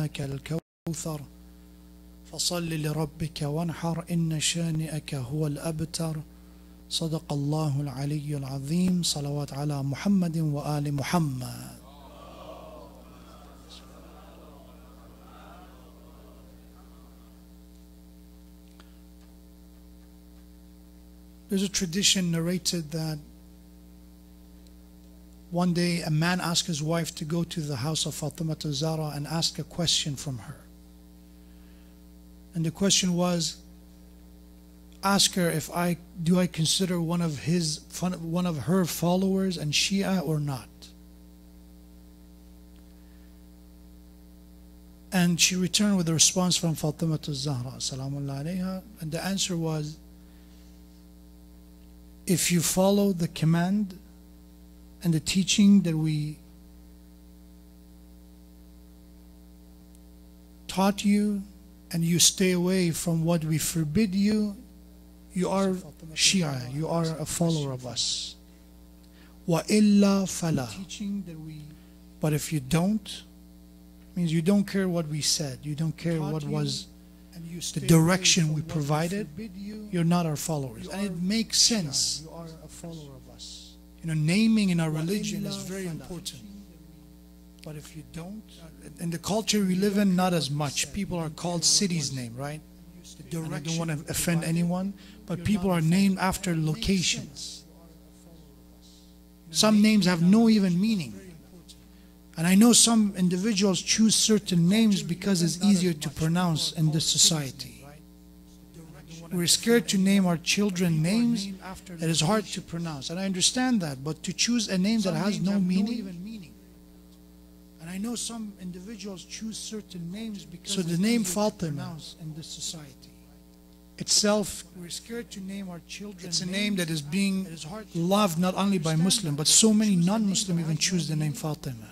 أعطيناك الكوثر فصل لربك وانحر إن شانئك هو الأبتر صدق الله العلي العظيم صلوات على محمد وآل محمد. There's a tradition narrated that one day a man asked his wife to go to the house of Fatemiyyeh Zahra and ask a question from her. And the question was, ask her if I consider one of her followers and Shia or not. And she returned with a response from Fatemiyyeh Zahra Salamullah alayha, and the answer was, if you follow the command and the teaching that we taught you, and you stay away from what we forbid you, you are Shia, you are a follower of us. وَإِلَّا فَلَا. But if you don't, means you don't care what we said, you don't care what was the direction we provided, you're not our followers. And it makes sense. You are a follower of us. You know, naming in our religion is very important. But if you don't, in the culture we live in, not as much. People are called cities' name, right? And I don't want to offend anyone, but people are named after locations. Some names have no even meaning. And I know some individuals choose certain names because it's easier to pronounce in this society. We're scared to name our children names that is hard to pronounce. And I understand that, but to choose a name that has no meaning. And I know some individuals choose certain names because so the name Fatima in this society itself, we're scared to name our children. It's a name that is being loved not only by Muslims, but so many non-Muslims even choose the name Fatima.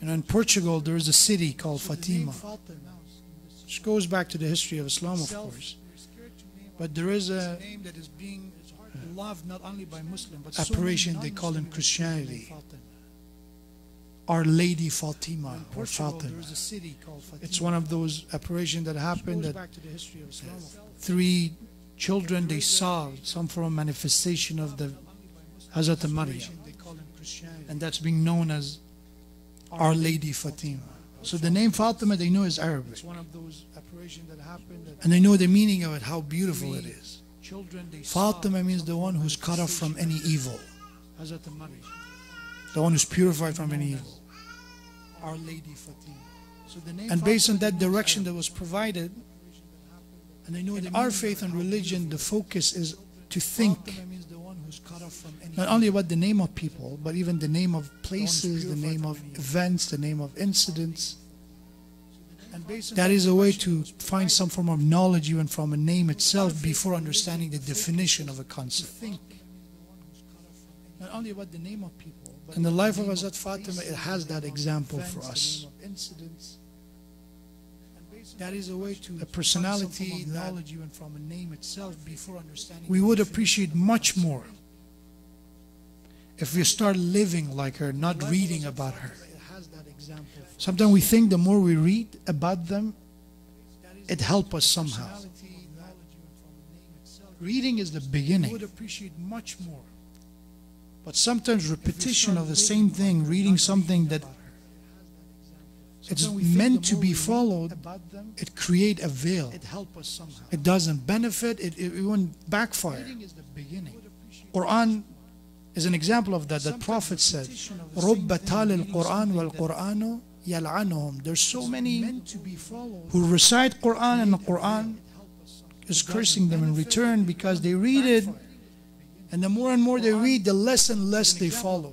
You know, in Portugal, there is a city called Fatemiyyeh, which goes back to the history of Islam, of course. But there is a name that is being loved not only by Muslims, but apparition they call in Christianity, Our Lady Fatima or Fatima. It's one of those apparitions that happened that 3 children they saw some form of manifestation of the Hazrat Maryam, and that's being known as Our Lady Fatima. So the name Fatima they know is Arabic, and they know the meaning of it, how beautiful it is. Fatima means the one who's cut off from any evil, the one who's purified from any evil. Our Lady Fatima. And based on that direction that was provided, and they know in our faith and religion the focus is to think not only about the name of people, but even the name of places, the name of events, the name of incidents. That is a way to find some form of knowledge even from a name itself before understanding the definition of a concept. Not only about the name of people, but in the life of Hazrat Fatima, it has that example for us. That is a way to a personality knowledge even from a name itself before understanding. We would appreciate much more if we start living like her, not reading about her. Sometimes we think the more we read about them, it helps us somehow. Reading is the beginning. We would appreciate much more. But sometimes repetition of the same thing, reading something that it's meant to be followed, it creates a veil. It doesn't benefit, it won't backfire. Quran is an example of that. The Prophet said, رُبَّ تَالِ الْقُرْآنِ وَالْقُرْآنُ يَلْعَنُهُم. There's so many who recite Quran and the Quran is cursing them in return because they read it, and the more and more they read, the less and less they follow.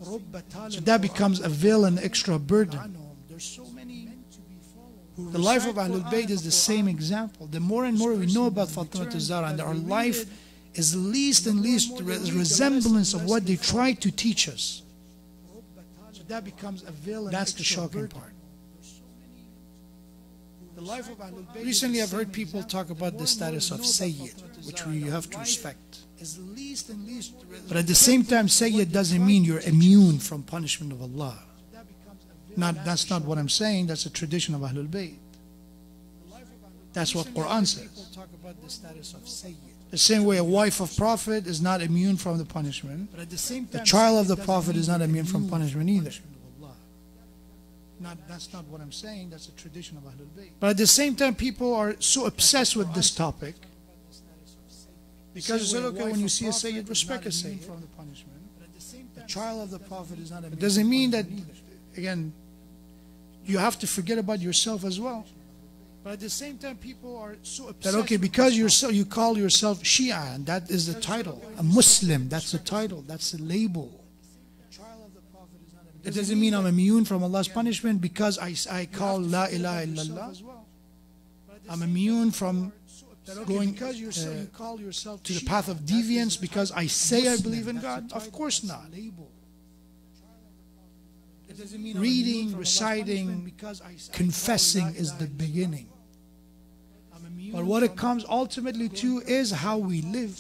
So that becomes a veil and extra burden. The life of Ahlul Bayt is the same example. The more and more we know about Fatemiyyeh Zahra, and our life is least and least resemblance of what they try to teach us. So that becomes a veil. That's the shocking part. The life of Ahlul Bayt. Recently I've heard people talk about the status of Sayyid, which we have to respect. But at the same time, Sayyid doesn't mean you're immune from punishment of Allah. That's not what I'm saying. That's a tradition of Ahlul Bayt. That's what Quran says. Talk about the status of Sayyid. The same way a wife of Prophet is not immune from the punishment, But at the same time, the child of the Prophet is not immune from punishment either. That's not what I'm saying. That's a tradition of Ahlul Bayt. But at the same time, people are so obsessed with this topic because it's okay when you see a Sayyid, respect a Sayyid. From the punishment. But at the same The time, child of the Prophet is not immune. It It doesn't mean that, again, you have to forget about yourself as well. But at the same time, people are so obsessed. That okay, because you call yourself Shia, and that is the title. A Muslim, that's the title, that's the label. It doesn't mean I'm immune from Allah's punishment because I call La ilaha illallah. I'm immune from going you call yourself to the path of deviance because I say I believe in God. Of course not. It doesn't mean Reading, reciting, confessing is the beginning. But what it comes ultimately to is how we live.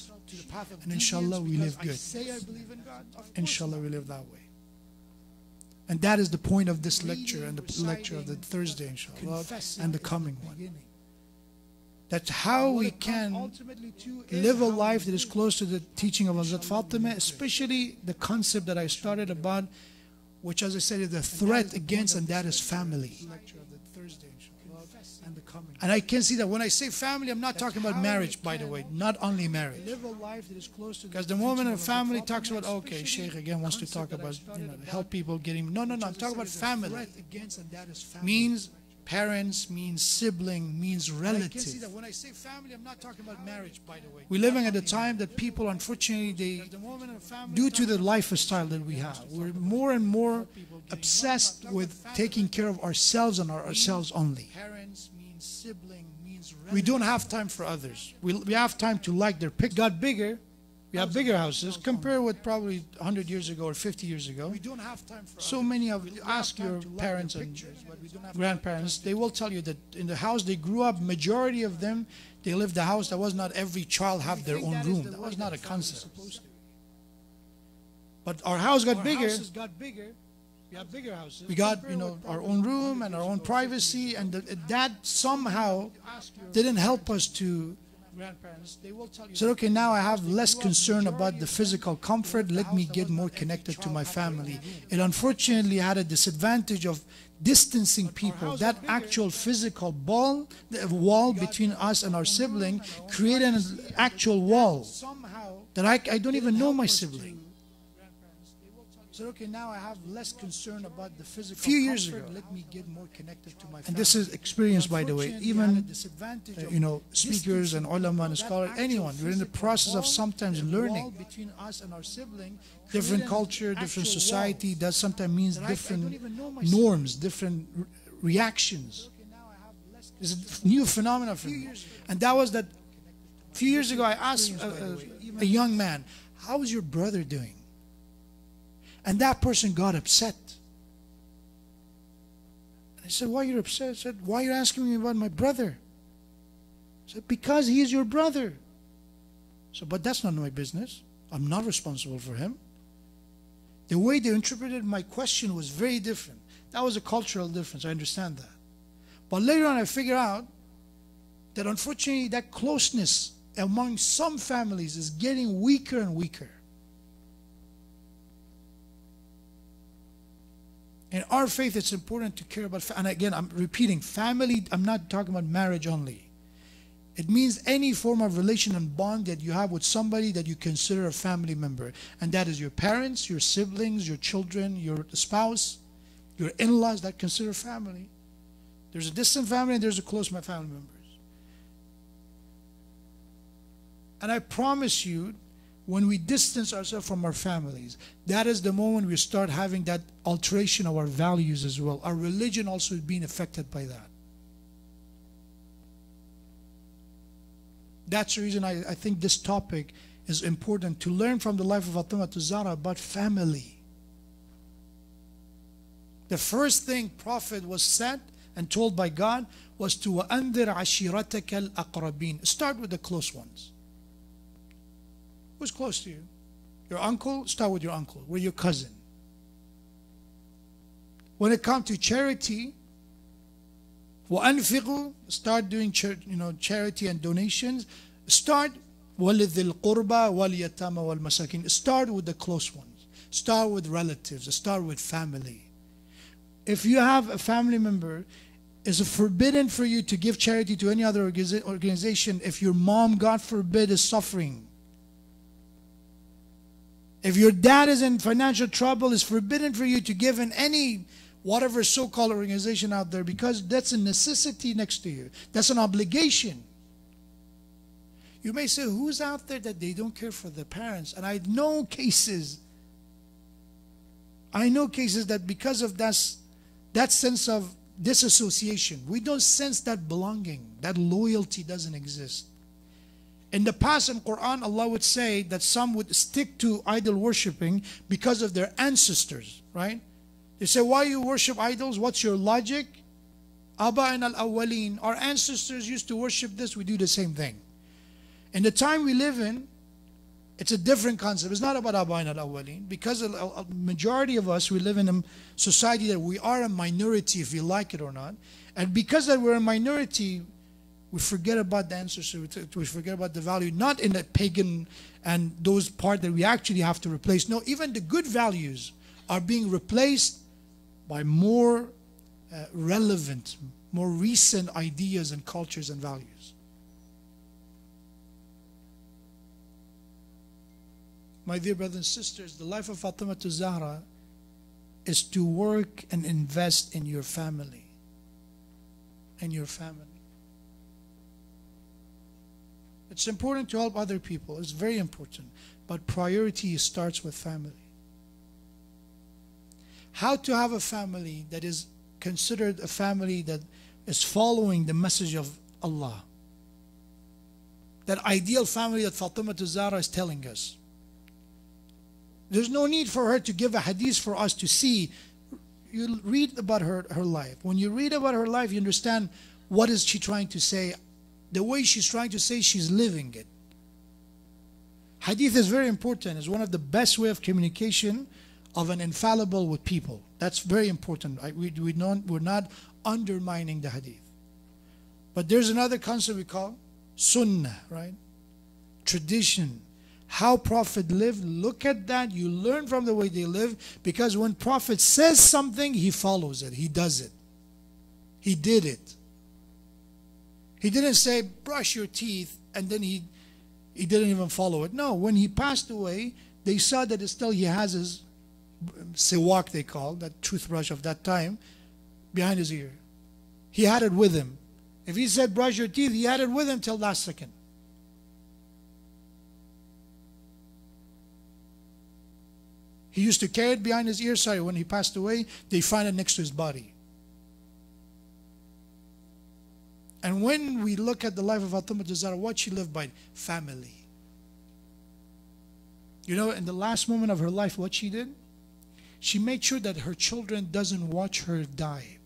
And inshallah we live good. Inshallah we live that way. And that is the point of this lecture and the lecture of the Thursday, inshallah, and the coming one. That's how we can live a life that is close to the teaching of Hazrat Fatima, especially the concept that I started about, which, as I said, is the threat against, and that is family. And I can see that when I say family, I'm not talking about marriage, by the way, not only marriage. Because the moment a family talks about, okay, Sheikh again wants to talk about, help people getting, no, I'm talking about family. Means parents, means sibling, means relative. When I say family, I'm not talking about marriage, by the way. We're living at a time that people, unfortunately, due to the lifestyle that we have, we're more and more obsessed with taking care of ourselves and ourselves only. We don't have time for others. We have time to like their pic. Got bigger. We have bigger houses compared with probably 100 years ago or 50 years ago. So many of you ask your parents and grandparents, they will tell you that in the house they grew up, majority of them, they lived the house that was not every child have their own room. That was not a concept. But our house got bigger. We have bigger houses. We got, our own room and our own privacy, and that somehow didn't help us to. So okay, now I have less concern about the physical comfort. Let me get more connected to my family. It unfortunately had a disadvantage of distancing people. That actual physical wall between us and our sibling created an actual wall that I don't even know my sibling. So okay, now I have less concern about the physical. Few years ago, let me get more connected to my family. and this is experienced, by the way, even speakers and ulama and scholars, anyone, we're in the process of sometimes learning. Between us and our sibling, Different culture, different society, that sometimes means different norms, different reactions. It's a new phenomenon for me. And that was that a few years ago I asked a young man, how is your brother doing? And that person got upset. I said, why are you upset? I said, why are you asking me about my brother? I said, because he is your brother. So, but that's not my business. I'm not responsible for him. The way they interpreted my question was very different. That was a cultural difference. I understand that. But later on I figured out that unfortunately that closeness among some families is getting weaker and weaker. In our faith, it's important to care about, and again, I'm repeating, family, I'm not talking about marriage only. It means any form of relation and bond that you have with somebody that you consider a family member. And that is your parents, your siblings, your children, your spouse, your in-laws that consider family. There's a distant family and there's a close family members. And I promise you, when we distance ourselves from our families, that is the moment we start having that alteration of our values as well. Our religion also is being affected by that. That's the reason I think this topic is important, to learn from the life of Fatima to Zahra about family. The first thing Prophet was said and told by God was to وَأَنذِرْ عَشِيرَتَكَ الْأَقْرَبِينَ. Start with the close ones. Who's close to you? Your uncle? Start with your uncle. With your cousin. When it comes to charity, وَأَنْفِقُوا, start doing charity and donations. Start وَلِذِي الْقُرْبَى وَالْيَتَامَى وَالْمَسَاكِينَ. Start with the close ones. Start with relatives. Start with family. If you have a family member, it's forbidden for you to give charity to any other organization if your mom, God forbid, is suffering. If your dad is in financial trouble, it's forbidden for you to give in any whatever so-called organization out there, because that's a necessity next to you. That's an obligation. You may say, who's out there that they don't care for their parents? And I know cases that because of that sense of disassociation, we don't sense that belonging, that loyalty doesn't exist. In the past in Quran, Allah would say that some would stick to idol worshipping because of their ancestors, right? They say, why you worship idols? What's your logic? Aba and al-awwaleen, our ancestors used to worship this, we do the same thing. In the time we live in, it's a different concept. It's not about Aba and al-awwaleen, because a majority of us, we live in a society that we are a minority, if you like it or not. And because that we're a minority, we forget about the ancestors, we forget about the value, not in the pagan and those part that we actually have to replace. No, even the good values are being replaced by more relevant, more recent ideas and cultures and values. My dear brothers and sisters, the life of Fatimah Zahra is to work and invest in your family. In your family. It's important to help other people. It's very important. But priority starts with family. How to have a family that is considered a family that is following the message of Allah. That ideal family that Fatimah Zahra is telling us. There's no need for her to give a hadith for us to see. You read about her life. When you read about her life, you understand what is she trying to say. The way she's trying to say, she's living it. Hadith is very important. It's one of the best way of communication of an infallible with people. That's very important. We're not undermining the hadith. But there's another concept we call sunnah, right? Tradition. How Prophet lived, look at that. You learn from the way they live, because when Prophet says something, he follows it. He does it. He did it. He didn't say, brush your teeth, and then he didn't even follow it. No, when he passed away, they saw that still he has his siwak, they call, that toothbrush of that time, behind his ear. He had it with him. If he said, brush your teeth, he had it with him till last second. He used to carry it behind his ear. Sorry, when he passed away, they find it next to his body. And when we look at the life of Fatimah Zahra, what she lived by? Family. You know, in the last moment of her life, what she did? She made sure that her children doesn't watch her die.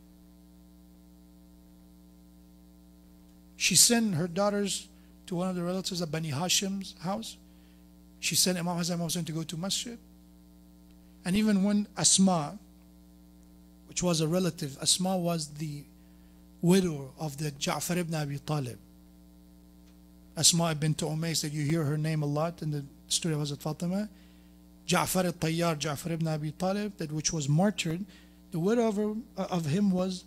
She sent her daughters to one of the relatives at Bani Hashim's house. She sent Imam Hassan and Hussein to go to masjid. And even when Asma, which was a relative, Asma was the widow of the Ja'far ibn Abi Talib. Asma bint Umays, that you hear her name a lot in the story of Hazrat Fatima. Ja'far al-Tayyar, Ja'far ibn Abi Talib, that which was martyred, the widow of him was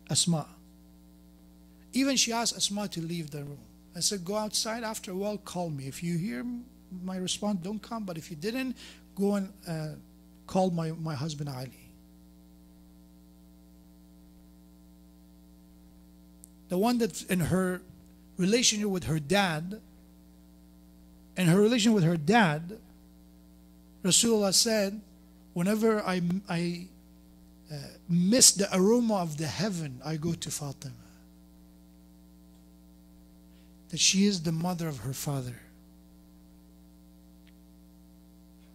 Asma. Even she asked Asma to leave the room. I said, go outside, after a while call me. If you hear my response, don't come. But if you didn't, go and call my husband Ali. The one that's in her relationship with her dad, Rasulullah said, whenever I miss the aroma of the heaven, I go to Fatima. That she is the mother of her father.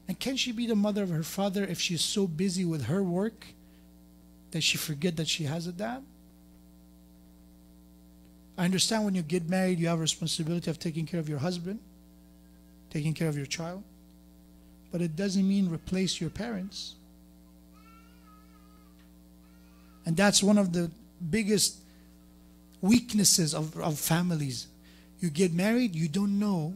And can she be the mother of her father if she's so busy with her work that she forget that she has a dad? I understand when you get married, you have a responsibility of taking care of your husband, taking care of your child. But it doesn't mean replace your parents. And that's one of the biggest weaknesses of families. You get married, you don't know,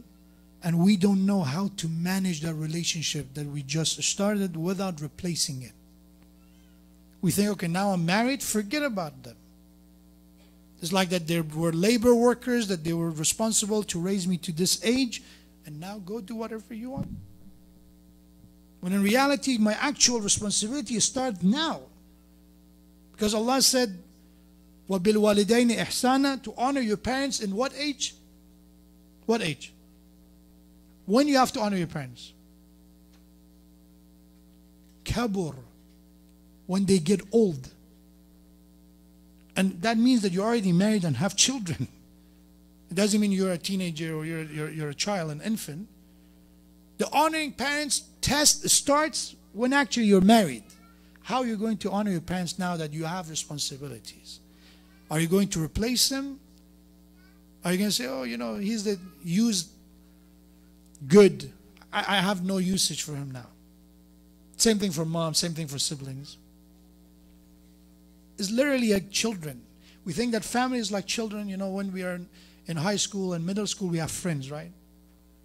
and we don't know how to manage that relationship that we just started without replacing it. We think, okay, now I'm married, forget about them. It's like that they were labor workers, that they were responsible to raise me to this age, and now go do whatever you want. When in reality, my actual responsibility starts now. Because Allah said, وَبِالْوَالِدَيْنِ إِحْسَانًا, to honor your parents in what age? What age? When you have to honor your parents? Kabur, when they get old. And that means that you're already married and have children. It doesn't mean you're a teenager or you're a child, an infant. The honoring parents test starts when actually you're married. How are you going to honor your parents now that you have responsibilities? Are you going to replace them? Are you going to say, oh, you know, he's the used good. I have no usage for him now. Same thing for mom, same thing for siblings. It's literally like children. We think that family is like children. You know, when we are in high school and middle school, we have friends, right?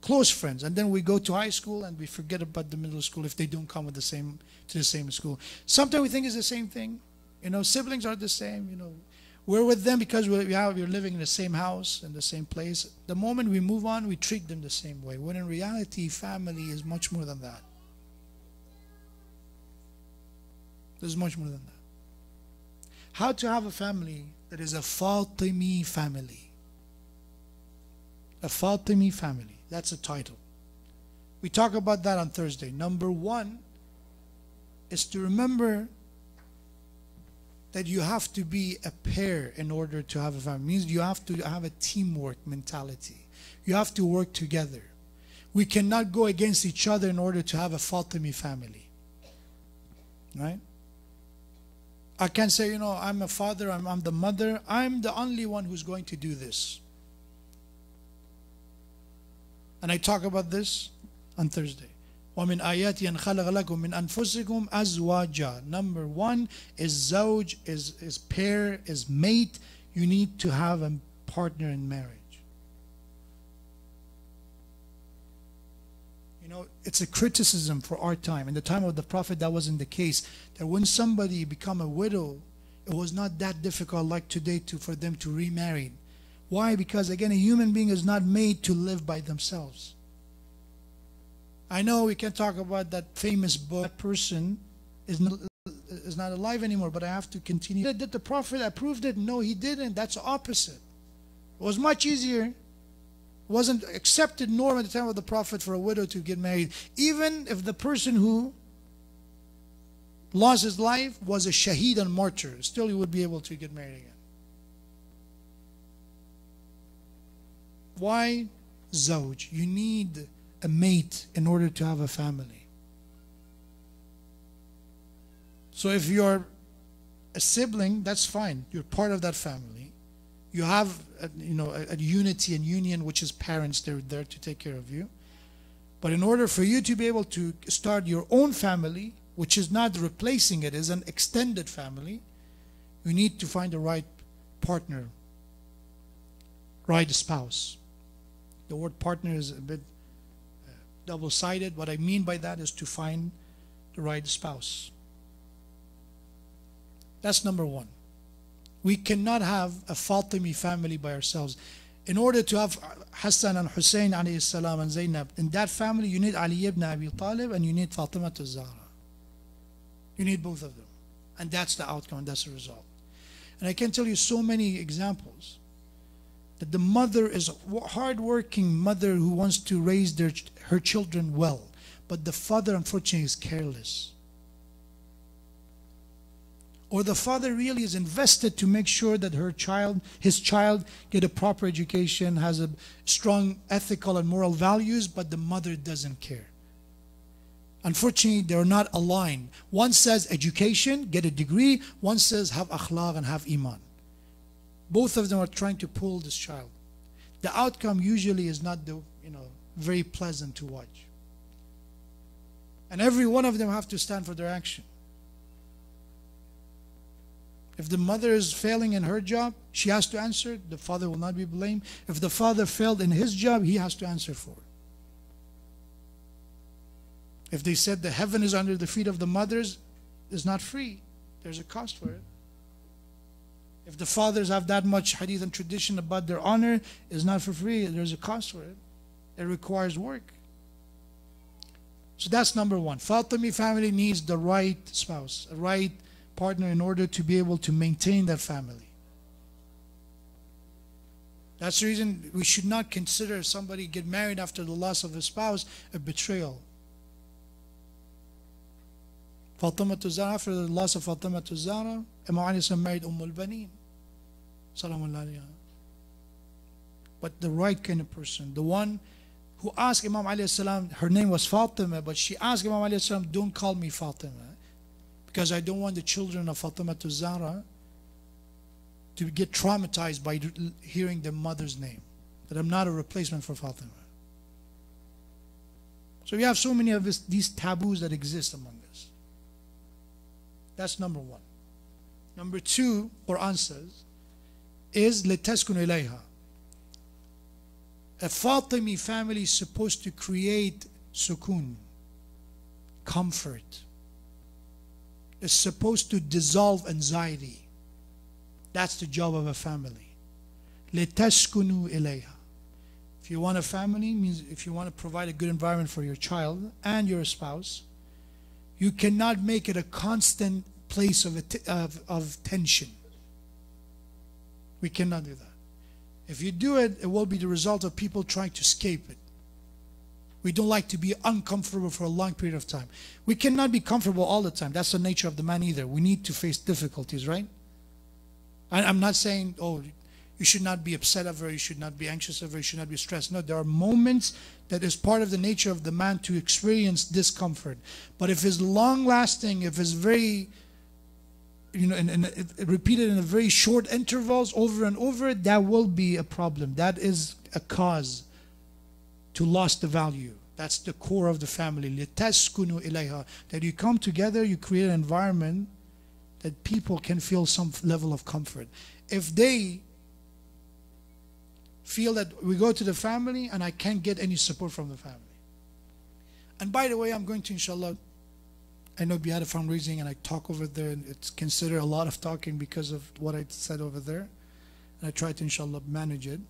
Close friends. And then we go to high school and we forget about the middle school if they don't come with to the same school. Sometimes we think it's the same thing. You know, siblings are the same. You know, we're with them because we're living in the same house, in the same place. The moment we move on, we treat them the same way. When in reality, family is much more than that. There's much more than that. How to have a family that is a Fatemiyyeh family. A Fatemiyyeh family. That's a title. We talk about that on Thursday. Number one is to remember that you have to be a pair in order to have a family. It means you have to have a teamwork mentality. You have to work together. We cannot go against each other in order to have a Fatemiyyeh family. Right? I can't say, you know, I'm a father, I'm the mother, I'm the only one who's going to do this. And I talk about this on Thursday. وَمِنْ آيَاتِ أَنْ خَلَقَ لَكُم مِنْ أَنفُسِكُمْ أَزْوَاجًا. Number one is zawj, is pair, is mate. You need to have a partner in marriage. You know, it's a criticism for our time. In the time of the Prophet, that wasn't the case. That when somebody become a widow, it was not that difficult like today for them to remarry. Why? Because again, a human being is not made to live by themselves. I know we can talk about that famous book. That person is not alive anymore, but I have to continue. Did the Prophet approved it? No, he didn't. That's the opposite. It was much easier. It wasn't accepted norm at the time of the Prophet for a widow to get married. Even if the person who lost his life was a shaheed and martyr, still he would be able to get married again. Why zawj? You need a mate in order to have a family. So if you're a sibling, that's fine. You're part of that family. You have a unity and union, which is parents. They're there to take care of you. But in order for you to be able to start your own family, which is not replacing it, is an extended family, you need to find the right partner, right spouse. The word partner is a bit double-sided. What I mean by that is to find the right spouse. That's number one. We cannot have a Fatemiyyeh family by ourselves. In order to have Hassan and Hussein alayhi salam and Zainab, in that family you need Ali ibn Abi Talib and you need Fatima al-Zahra. You need both of them. And that's the outcome, that's the result. And I can tell you so many examples that the mother is a hard-working mother who wants to raise her children well, but the father unfortunately is careless. Or the father really is invested to make sure that his child get a proper education, has a strong ethical and moral values, but the mother doesn't care. Unfortunately, they're not aligned. One says education, get a degree. One says have akhlaq and have iman. Both of them are trying to pull this child. The outcome usually is not very pleasant to watch. And every one of them have to stand for their action. If the mother is failing in her job, she has to answer. The father will not be blamed. If the father failed in his job, he has to answer for it. If they said the heaven is under the feet of the mothers, it's not free. There's a cost for it. If the fathers have that much hadith and tradition about their honor, it's not for free. There's a cost for it. It requires work. So that's number one. Fatemiyyeh family needs the right spouse, a right partner in order to be able to maintain that family. That's the reason we should not consider somebody get married after the loss of a spouse a betrayal. Fatima to Zahra, after the loss of Fatima to Zahra, Imam Ali married al-Baneen. Salamun alayha. But the right kind of person, the one who asked Imam Ali salam, her name was Fatima, but she asked Imam Ali salam, don't call me Fatima, because I don't want the children of Fatima to Zahra to get traumatized by hearing their mother's name, that I'm not a replacement for Fatima. So we have so many of these taboos that exist among us. That's number one. Number two, Quran says, is لِتَسْكُنُ إِلَيْهَا. A Fatemiyyeh family is supposed to create sukoon, comfort. It's supposed to dissolve anxiety. That's the job of a family. لِتَسْكُنُ إِلَيْهَا. If you want a family, means if you want to provide a good environment for your child and your spouse, you cannot make it a constant place of tension. We cannot do that. If you do it, it will be the result of people trying to escape it. We don't like to be uncomfortable for a long period of time. We cannot be comfortable all the time. That's the nature of the man either. We need to face difficulties, right? I'm not saying, oh, you should not be upset ever, you should not be anxious ever, you should not be stressed. No, there are moments that is part of the nature of the man to experience discomfort. But if it's long lasting, if it's very, and repeated in a very short intervals over and over, that will be a problem. That is a cause to lost the value. That's the core of the family. لِتَسْكُنُوا إِلَيْهَا. That you come together, you create an environment that people can feel some level of comfort. If they feel that we go to the family and I can't get any support from the family. And by the way, I'm going to, inshallah, I know we had a fundraising and I talk over there, and it's considered a lot of talking because of what I said over there. And I try to, inshallah, manage it.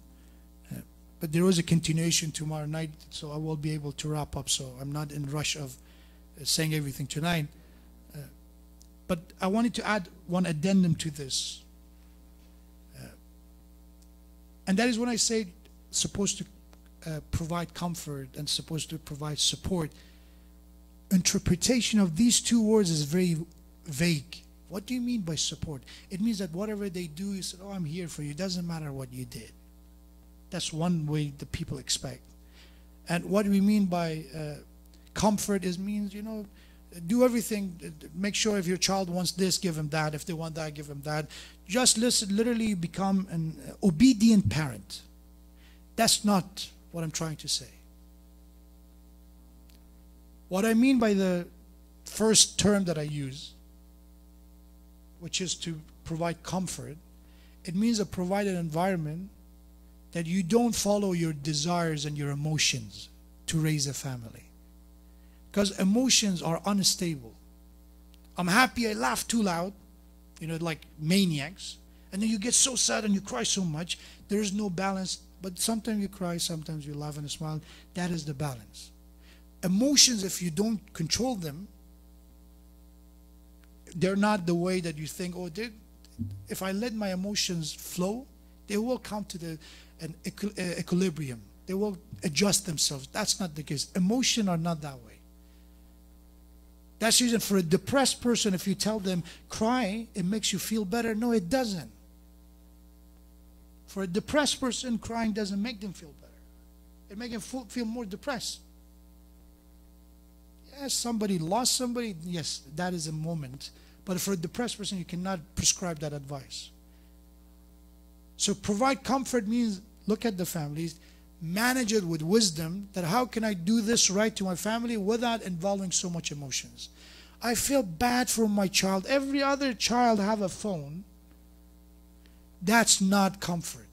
But there is a continuation tomorrow night, so I will be able to wrap up. So I'm not in rush of saying everything tonight. But I wanted to add one addendum to this. And that is when I say supposed to provide comfort and supposed to provide support. Interpretation of these two words is very vague. What do you mean by support? It means that whatever they do, you say, oh, I'm here for you. It doesn't matter what you did. That's one way the people expect. And what we mean by comfort means, do everything. Make sure if your child wants this, give him that. If they want that, give him that. Just listen, literally become an obedient parent. That's not what I'm trying to say. What I mean by the first term that I use, which is to provide comfort, it means to provide an environment that you don't follow your desires and your emotions to raise a family. Because emotions are unstable. I'm happy, I laugh too loud, like maniacs. And then you get so sad and you cry so much. There is no balance. But sometimes you cry, sometimes you laugh and smile. That is the balance. Emotions, if you don't control them, they're not the way that you think, oh, if I let my emotions flow, they will come to an equilibrium. They will adjust themselves. That's not the case. Emotions are not that way. That's the reason for a depressed person, if you tell them, cry, it makes you feel better. No, it doesn't. For a depressed person, crying doesn't make them feel better. It makes them feel more depressed. Yes, somebody lost somebody. Yes, that is a moment. But for a depressed person, you cannot prescribe that advice. So provide comfort means look at the families, manage it with wisdom, that how can I do this right to my family without involving so much emotions. I feel bad for my child. Every other child have a phone That's not comfort.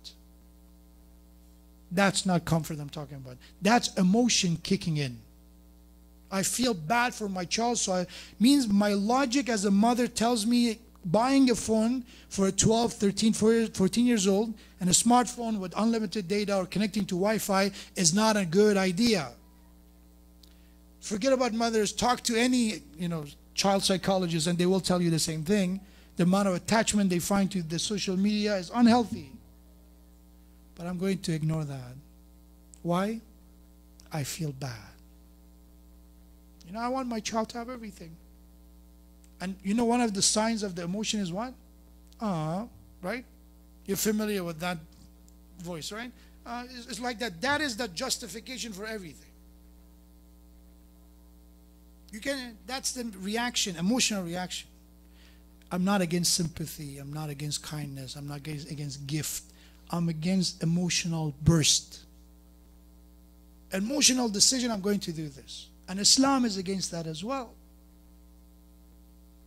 That's not comfort I'm talking about. That's emotion kicking in. I feel bad for my child, so it means my logic as a mother tells me buying a phone for a 12, 13, 14 years old and a smartphone with unlimited data or connecting to Wi-Fi is not a good idea. Forget about mothers. Talk to any, child psychologist and they will tell you the same thing. The amount of attachment they find to the social media is unhealthy. But I'm going to ignore that. Why? I feel bad. I want my child to have everything. And one of the signs of the emotion is what? Right? You're familiar with that voice, right? It's like that. That is the justification for everything. That's the reaction, emotional reaction. I'm not against sympathy. I'm not against kindness. I'm not against gift. I'm against emotional burst. Emotional decision, I'm going to do this. And Islam is against that as well.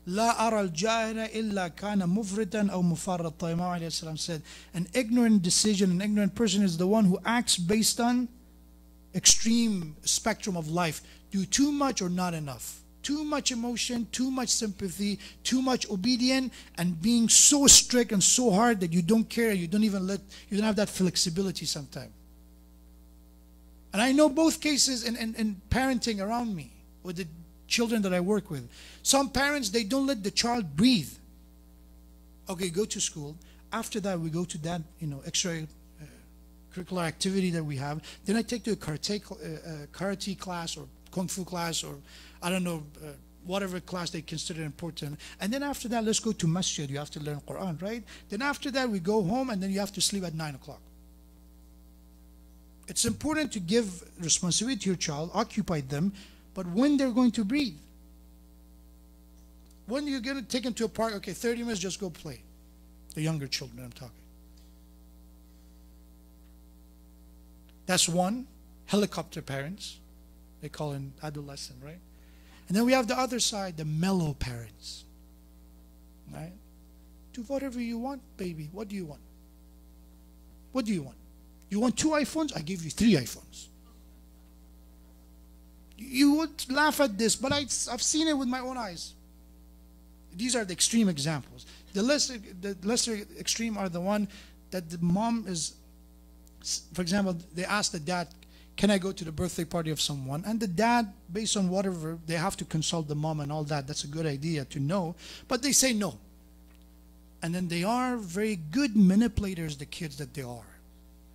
لا أرى الجاهل إلا كان مفرطا أو مفرطا. Imam alayhi salam said, an ignorant decision, an ignorant person is the one who acts based on extreme spectrum of life. Do too much or not enough. Too much emotion, too much sympathy, too much obedience, and being so strict and so hard that you don't care, you don't have that flexibility sometimes. And I know both cases in parenting around me with the children that I work with. Some parents, they don't let the child breathe. Okay, go to school. After that, we go to that, extra curricular activity that we have. Then I take to a karate class or kung fu class or I don't know, whatever class they consider important. And then after that, let's go to masjid. You have to learn Quran, right? Then after that, we go home and then you have to sleep at 9 o'clock. It's important to give responsibility to your child, occupy them, but when they're going to breathe. When you're going to take them to a park, okay, 30 minutes, just go play. The younger children I'm talking. That's one. Helicopter parents. They call it adolescent, right? And then we have the other side, the mellow parents. Right? Do whatever you want, baby. What do you want? What do you want? You want 2 iPhones? I give you 3 iPhones. You would laugh at this, but I've seen it with my own eyes. These are the extreme examples. The lesser extreme are the one that the mom is, for example, they ask the dad, can I go to the birthday party of someone? And the dad, based on whatever, they have to consult the mom and all that. That's a good idea to know. But they say no. And then they are very good manipulators, the kids that they are.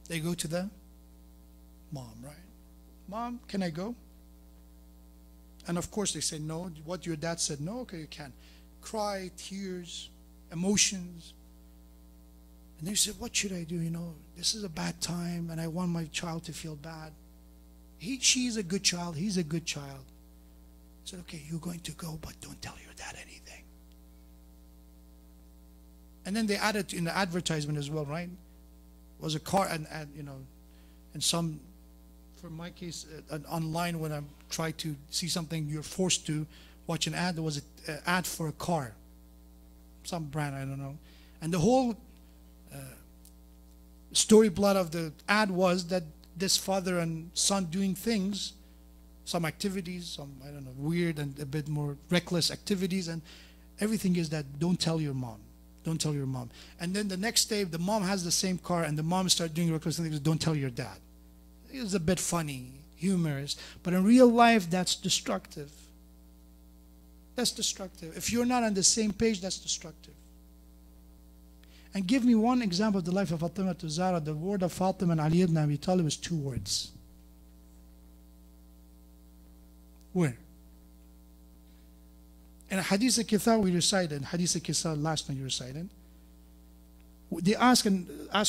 They go to the mom, right? Mom, can I go? And of course they say no. What your dad said, no, okay, you can. Cry, tears, emotions. And they said, what should I do? This is a bad time and I want my child to feel bad. She's a good child, he's a good child. I said, okay, you're going to go, but don't tell your dad anything. And then they added in the advertisement as well, right? It was a car, and some, for my case, online when I try to see something, you're forced to watch an ad. There was an ad for a car, some brand, I don't know. And the whole story plot of the ad was that this father and son doing things, some activities, some, I don't know, weird and a bit more reckless activities, and everything is that don't tell your mom. Don't tell your mom. And then the next day, the mom has the same car and the mom starts doing reckless things, don't tell your dad. It's a bit funny, humorous, but in real life, that's destructive. That's destructive. If you're not on the same page, that's destructive. And give me one example of the life of Fatimah to Zahra. The word of Fatima and Ali ibn Abi Talib is 2 words. Where? In Hadith al-Kitha we recited, Hadith al-Kitha last night you recited, they ask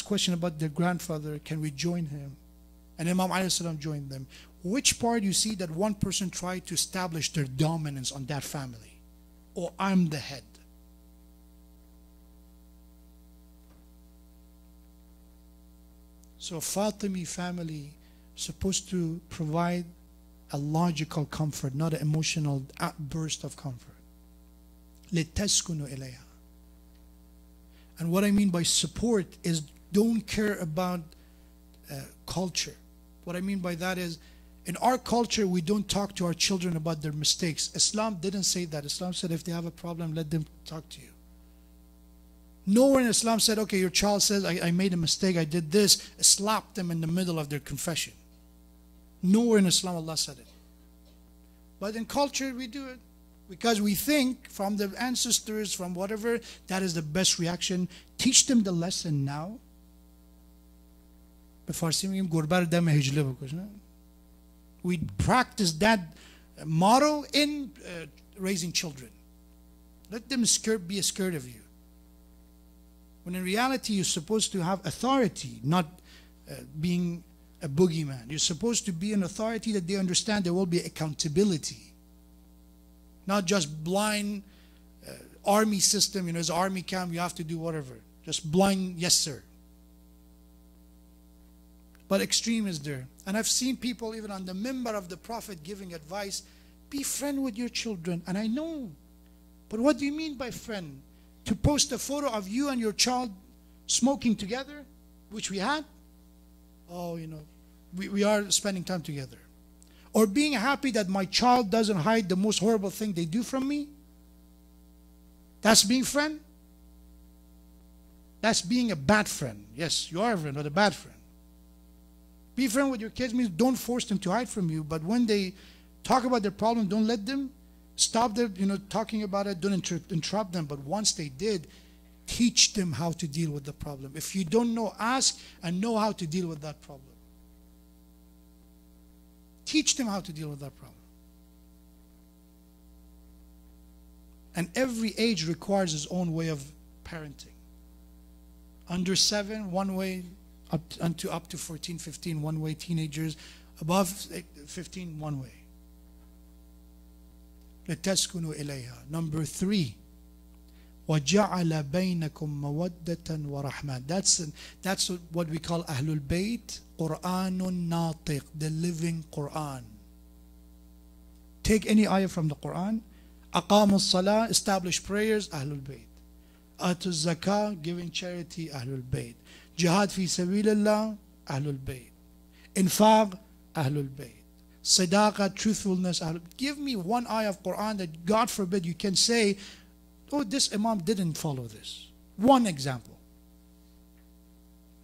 question about their grandfather, can we join him? And Imam alayhi salam joined them. Which part you see that one person tried to establish their dominance on that family? Or I'm the head. So Fatimi family is supposed to provide a logical comfort, not an emotional outburst of comfort. لِتَسْكُنُوا إِلَيْهَا. And what I mean by support is don't care about culture. What I mean by that is, in our culture, we don't talk to our children about their mistakes. Islam didn't say that. Islam said if they have a problem, let them talk to you. Nowhere in Islam said, okay, your child says, I made a mistake, I did this, slap them in the middle of their confession. Nowhere in Islam Allah said it. But in culture, we do it. Because we think from the ancestors, from whatever, that is the best reaction. Teach them the lesson now. We practice that motto in raising children. Let them be scared of you. When in reality, you're supposed to have authority, not being a boogeyman. You're supposed to be an authority that they understand there will be accountability. Not just blind army system, it's army camp, you have to do whatever. Just blind, yes sir. But extreme is there. And I've seen people even on the minbar of the Prophet giving advice, be friend with your children. And I know, but what do you mean by friend? To post a photo of you and your child smoking together, which we had? Oh, we are spending time together. Or being happy that my child doesn't hide the most horrible thing they do from me? That's being friend? That's being a bad friend. Yes, you are a friend, but a bad friend. Be friend with your kids means don't force them to hide from you, but when they talk about their problem, don't let them. Stop their, talking about it. Don't interrupt them. But once they did, teach them how to deal with the problem. If you don't know, ask and know how to deal with that problem. Teach them how to deal with that problem. And every age requires its own way of parenting. Under 7, one way, up to 14, 15, one way. Teenagers, above 15, one way. لِتَسْكُنُوا إِلَيْهَا. Number 3, وَجَعَلَ بَيْنَكُمْ مَوَدَّةً وَرَحْمَةً. That's what we call Ahlul Bayt, Qur'anun Natiq, the living Qur'an. Take any ayah from the Qur'an. Aqamu salah, establish prayers, Ahlul Bayt. Atu zakah, giving charity, Ahlul Bayt. Jihad fi sabilillah, Ahlul Bayt. Infaq, Ahlul Bayt. Sadaqah, truthfulness. Give me one ayah of Quran that, God forbid, you can say, oh, this Imam didn't follow this. One example.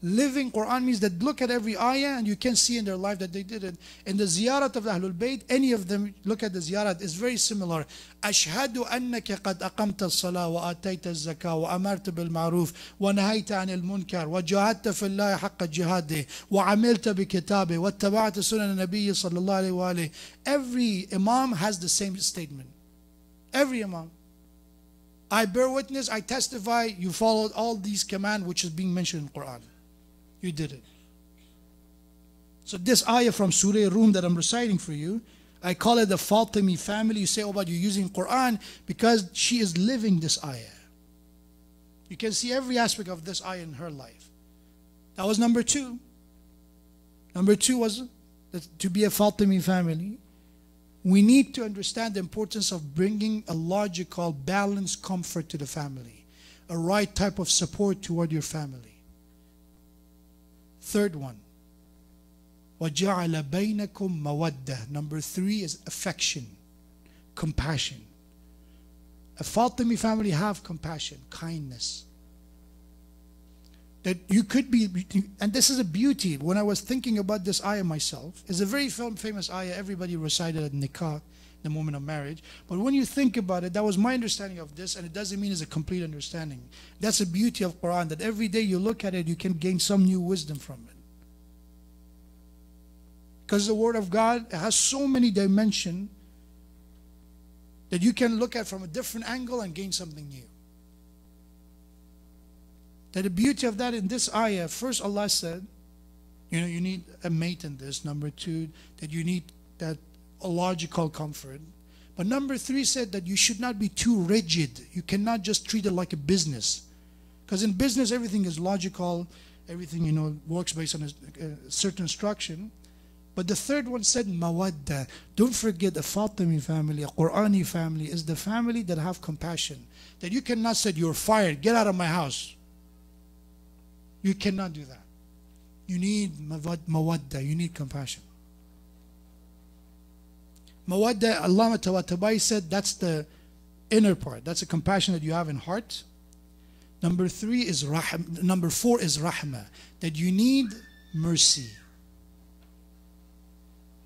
Living Quran means that look at every ayah and you can see in their life that they did it. In the ziyarat of the Ahlul Bayt, any of them, look at the ziyarat, it's very similar. أشهد أنك قد أقمت الصلاة وآتيت الزكاة وأمرت بالمعروف ونهيت عن المنكر وجاهدت في الله حق جهاده وعملت بكتابه واتبعت سنن النبي صلى الله عليه وآله. Every Imam has the same statement. Every Imam. I bear witness, I testify, you followed all these commands which is being mentioned in the Quran. You did it. So this ayah from Surah Rum that I'm reciting for you, I call it the Fatemiyyeh family. You say, oh, but you're using Quran because she is living this ayah. You can see every aspect of this ayah in her life. That was number 2. Number 2 was to be a Fatemiyyeh family. We need to understand the importance of bringing a logical, balanced comfort to the family. A right type of support toward your family. Third one, وَجَعَلَ بَيْنَكُمْ مَوَدَّةً. Number 3 is affection, compassion. A Fatemiyyeh family have compassion, kindness. That you could be, and this is a beauty. When I was thinking about this ayah myself, it's a very famous ayah, everybody recited at nikah, the moment of marriage. But when you think about it, that was my understanding of this, and it doesn't mean it's a complete understanding. That's the beauty of Quran, that every day you look at it, you can gain some new wisdom from it. Because the Word of God has so many dimensions that you can look at from a different angle and gain something new. That the beauty of that in this ayah, first Allah said, you need a mate in this. Number 2, that you need that a logical comfort. But number 3 said that you should not be too rigid. You cannot just treat it like a business. Because in business, everything is logical. Everything, works based on a certain instruction. But the third one said, mawadda. Don't forget, a Fatemiyyeh family, a Qur'ani family, is the family that have compassion. That you cannot say, you're fired, get out of my house. You cannot do that. You need mawadda, you need compassion. Mawadda, Allama Tabatabai said, that's the inner part. That's a compassion that you have in heart. Number 4 is rahmah, that you need mercy.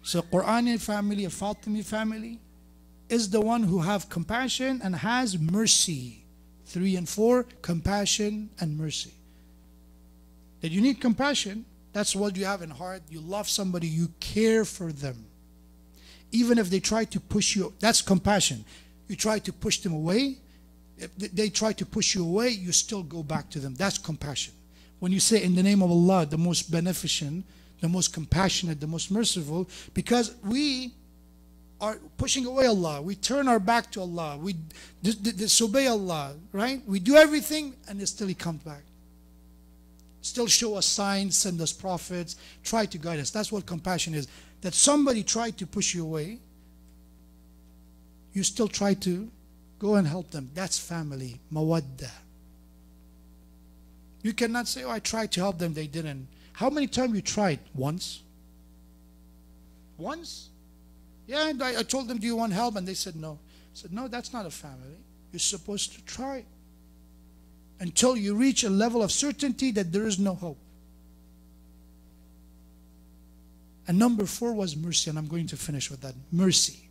So Quranic family, a Fatemiyyeh family, is the one who have compassion and has mercy. 3 and 4, compassion and mercy. That you need compassion, that's what you have in heart. You love somebody, you care for them. Even if they try to push you, that's compassion. You try to push them away. If they try to push you away, you still go back to them. That's compassion. When you say in the name of Allah, the most beneficent, the most compassionate, the most merciful, because we are pushing away Allah. We turn our back to Allah. We disobey Allah, right? We do everything and still He comes back. Still show us signs, send us prophets, try to guide us. That's what compassion is. That somebody tried to push you away, you still try to go and help them. That's family, mawadda. You cannot say, oh, I tried to help them, they didn't. How many times you tried? Once? Once? Yeah, and I told them, do you want help? And they said no. I said, no, that's not a family. You're supposed to try until you reach a level of certainty that there is no hope. And number 4 was mercy, and I'm going to finish with that. Mercy.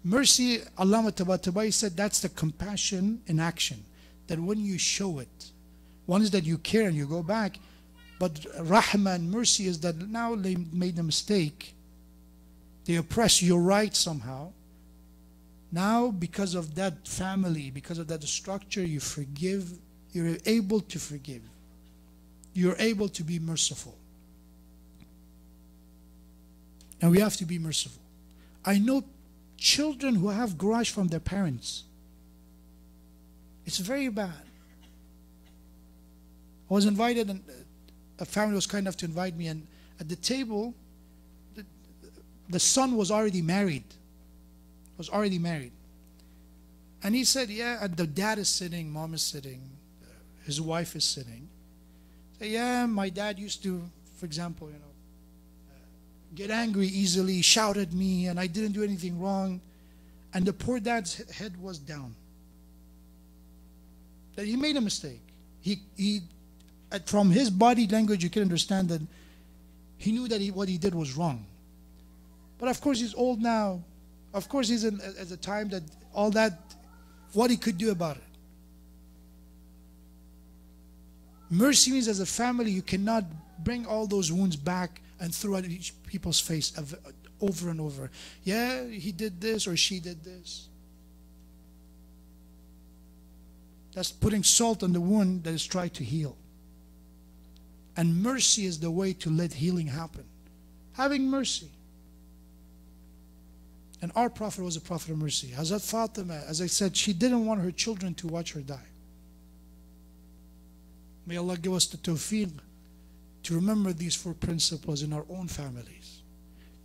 Mercy, Allama Tabatabai said, that's the compassion in action. That when you show it, one is that you care and you go back, but rahmah and mercy is that now they made a mistake. They oppress your right somehow. Now, because of that family, because of that structure, you forgive. You're able to forgive. You're able to be merciful. And we have to be merciful. I know children who have grudge from their parents. It's very bad. I was invited, and a family was kind enough to invite me, and at the table, the son was already married. And he said, yeah, and the dad is sitting, mom is sitting, his wife is sitting. So, yeah, my dad used to, for example, get angry easily, shout at me, and I didn't do anything wrong. And the poor dad's head was down. That he made a mistake. From his body language, you can understand that he knew that what he did was wrong. But of course, he's old now. Of course, he's at a time that all that, what he could do about it. Mercy means as a family, you cannot bring all those wounds back and throw at each people's face over and over. Yeah, he did this or she did this. That's putting salt on the wound that is trying to heal. And mercy is the way to let healing happen. Having mercy. And our Prophet was a prophet of mercy. Hazrat Fatima, as I said, she didn't want her children to watch her die. May Allah give us the tawfiq to remember these 4 principles in our own families.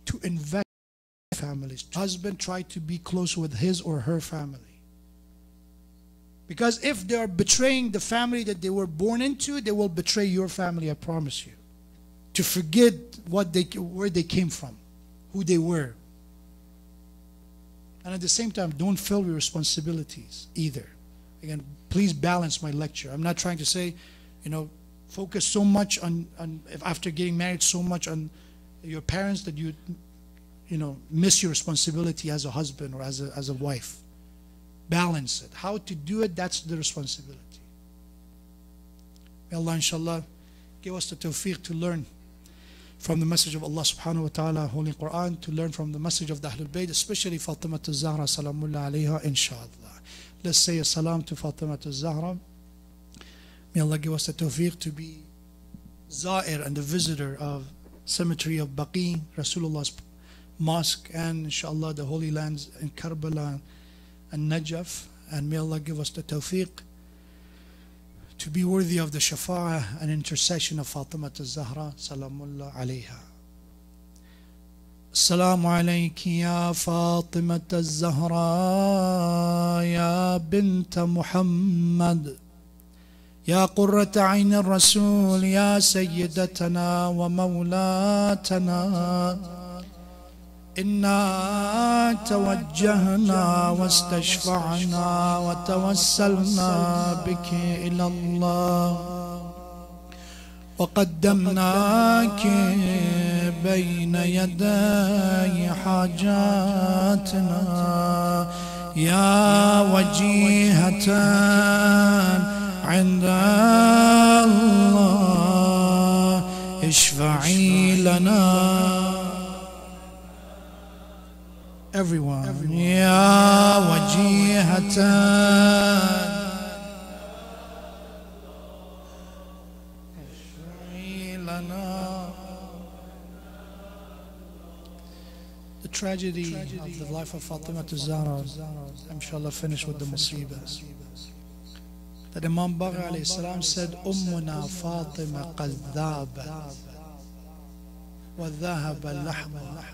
To invest in families. Husband try to be close with his or her family. Because if they are betraying the family that they were born into, they will betray your family, I promise you. To forget where they came from, who they were. And at the same time, don't fail your responsibilities either. Again, please balance my lecture. I'm not trying to say, focus so much on after getting married, so much on your parents that you miss your responsibility as a husband or as a wife. Balance it. How to do it, that's the responsibility. May Allah, inshallah, give us the tawfiq to learn from the message of Allah subhanahu wa ta'ala, Holy Quran, to learn from the message of the Ahlul Bayt, especially Fatemiyyeh al-Zahra, salamullah alayha, inshallah. Let's say a salam to Fatemiyyeh al-Zahra. May Allah give us the tawfiq to be Za'ir and the visitor of cemetery of Baqi, Rasulullah's mosque, and inshallah the holy lands in Karbala and Najaf. And may Allah give us the tawfiq to be worthy of the shafa'ah and intercession of Fatemiyyeh al-Zahra, salamullah alayha. Assalamu alayki ya Fatemiyyeh al-Zahra, ya bint Muhammad, يا قرة عين الرسول يا سيدتنا ومولاتنا إنا توجهنا واستشفعنا وتوسلنا بك إلى الله وقدمناك بين يدي حاجاتنا يا وجيهة عند الله اشفعي لنا. Everyone. يا وجيهة اشفعي لنا. The tragedy of the life of Fatima to Zahra, inshallah finish with the musibah. That Imam Baghi alayhi salam said, Ummuna Fatima qad dhaba wa dhahaba lahma.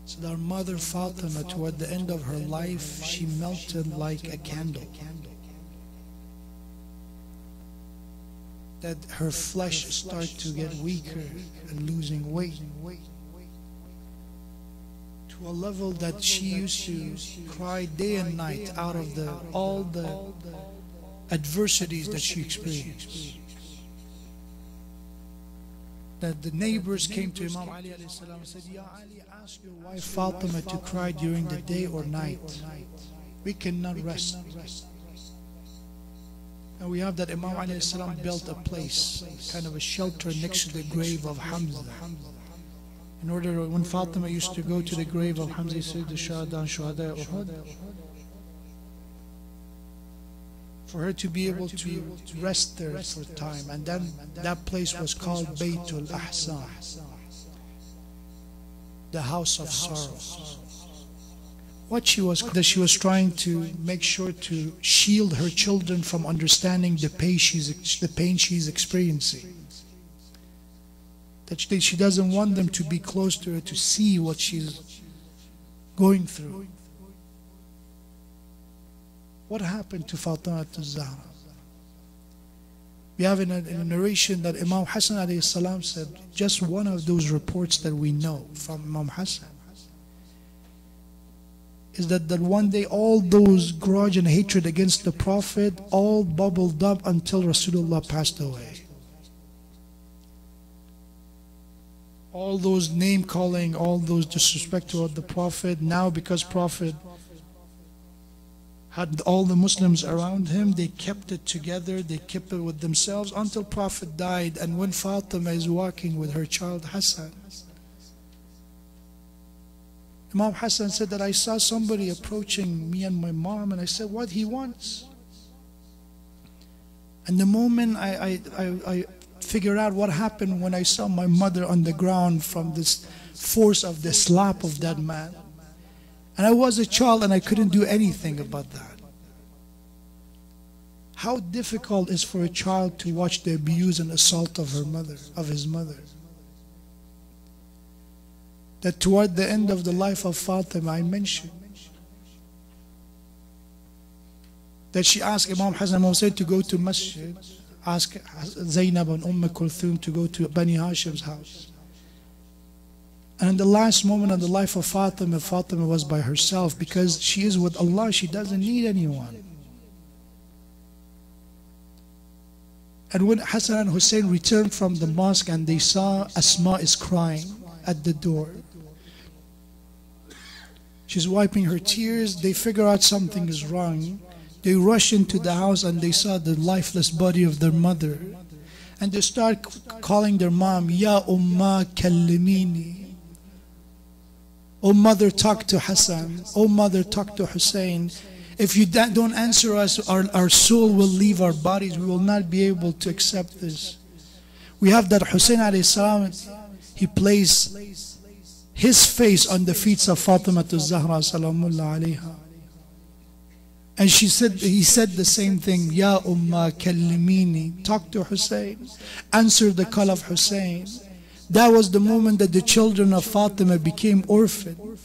So our mother Fatima, toward the end of her life, she melted like a candle. That her flesh started to get weaker and losing weight, to a level that she used to cry day and night out of all the adversities that she experienced. That the neighbors came to Imam Ali alayhi salam and said, Ya Ali, ask your wife Fatima to cry during the day or night. We cannot rest. And we have that Imam Ali alayhi salam built a place, kind of a shelter next to the grave of Hamza. In order, when Fatima used to go to the grave of Hamza, Sayyid al-Shuhada and Shuhada Uhud, for her to be able to rest there for time. And then that place was called Baytul Ahsan, the house of sorrow. What she was trying to make sure to shield her children from understanding the pain she's experiencing. That she doesn't want them to be close to her to see what she's going through. What happened to Fatima to Zahra? We have in a narration that Imam Hassan alayhi salam said, just one of those reports that we know from Imam Hassan is that one day all those grudge and hatred against the Prophet all bubbled up until Rasulullah passed away. All those name calling, all those disrespect toward the Prophet, now because Prophet had all the Muslims around him, they kept it together, they kept it with themselves until Prophet died. And when Fatima is walking with her child Hassan, Imam Hassan said that I saw somebody approaching me and my mom, and I said, what he wants? And the moment I figured out what happened when I saw my mother on the ground from this force of the slap of that man. And I was a child and I couldn't do anything about that. How difficult it is for a child to watch the abuse and assault of his mother. That toward the end of the life of Fatima, I mentioned that she asked Imam Hassan Hussein to go to masjid, ask Zainab and Kulthum to go to Bani Hashim's house. And in the last moment of the life of Fatima, Fatima was by herself because she is with Allah, she doesn't need anyone. And when Hassan and Hussein returned from the mosque and they saw Asma is crying at the door, she's wiping her tears, they figure out something is wrong. They rush into the house and they saw the lifeless body of their mother. And they start calling their mom, Ya Umma Kallimini. Oh mother, talk to Hassan. Oh mother, talk to Hussein. If you don't answer us, our soul will leave our bodies. We will not be able to accept this. We have that Hussein alayhi salam, he placed his face on the feet of Fatima to Zahra salamullah alayha. And he said the same thing, Ya Umma Kallimini, talk to Hussein, answer the call of Hussein. That was the moment that the children of Fatima became orphaned.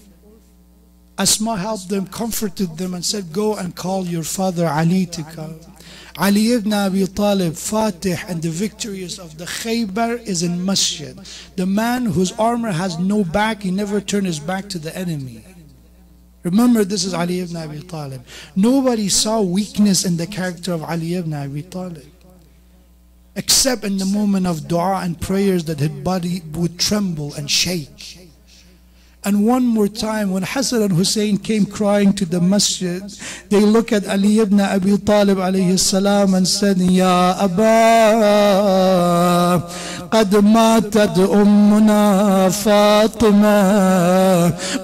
Asma helped them, comforted them, and said, go and call your father Ali to come. Ali ibn Abi Talib, Fatih, and the victorious of the Khaybar is in Masjid. The man whose armor has no back, he never turned his back to the enemy. Remember, this is Ali ibn Abi Talib. Nobody saw weakness in the character of Ali ibn Abi Talib, except in the moment of dua and prayers that his body would tremble and shake. And one more time, when Hassan and Hussein came crying to the masjid, they look at Ali ibn Abi Talib alayhi salam and said, Ya Aba, قد ماتت أمنا فاطمة.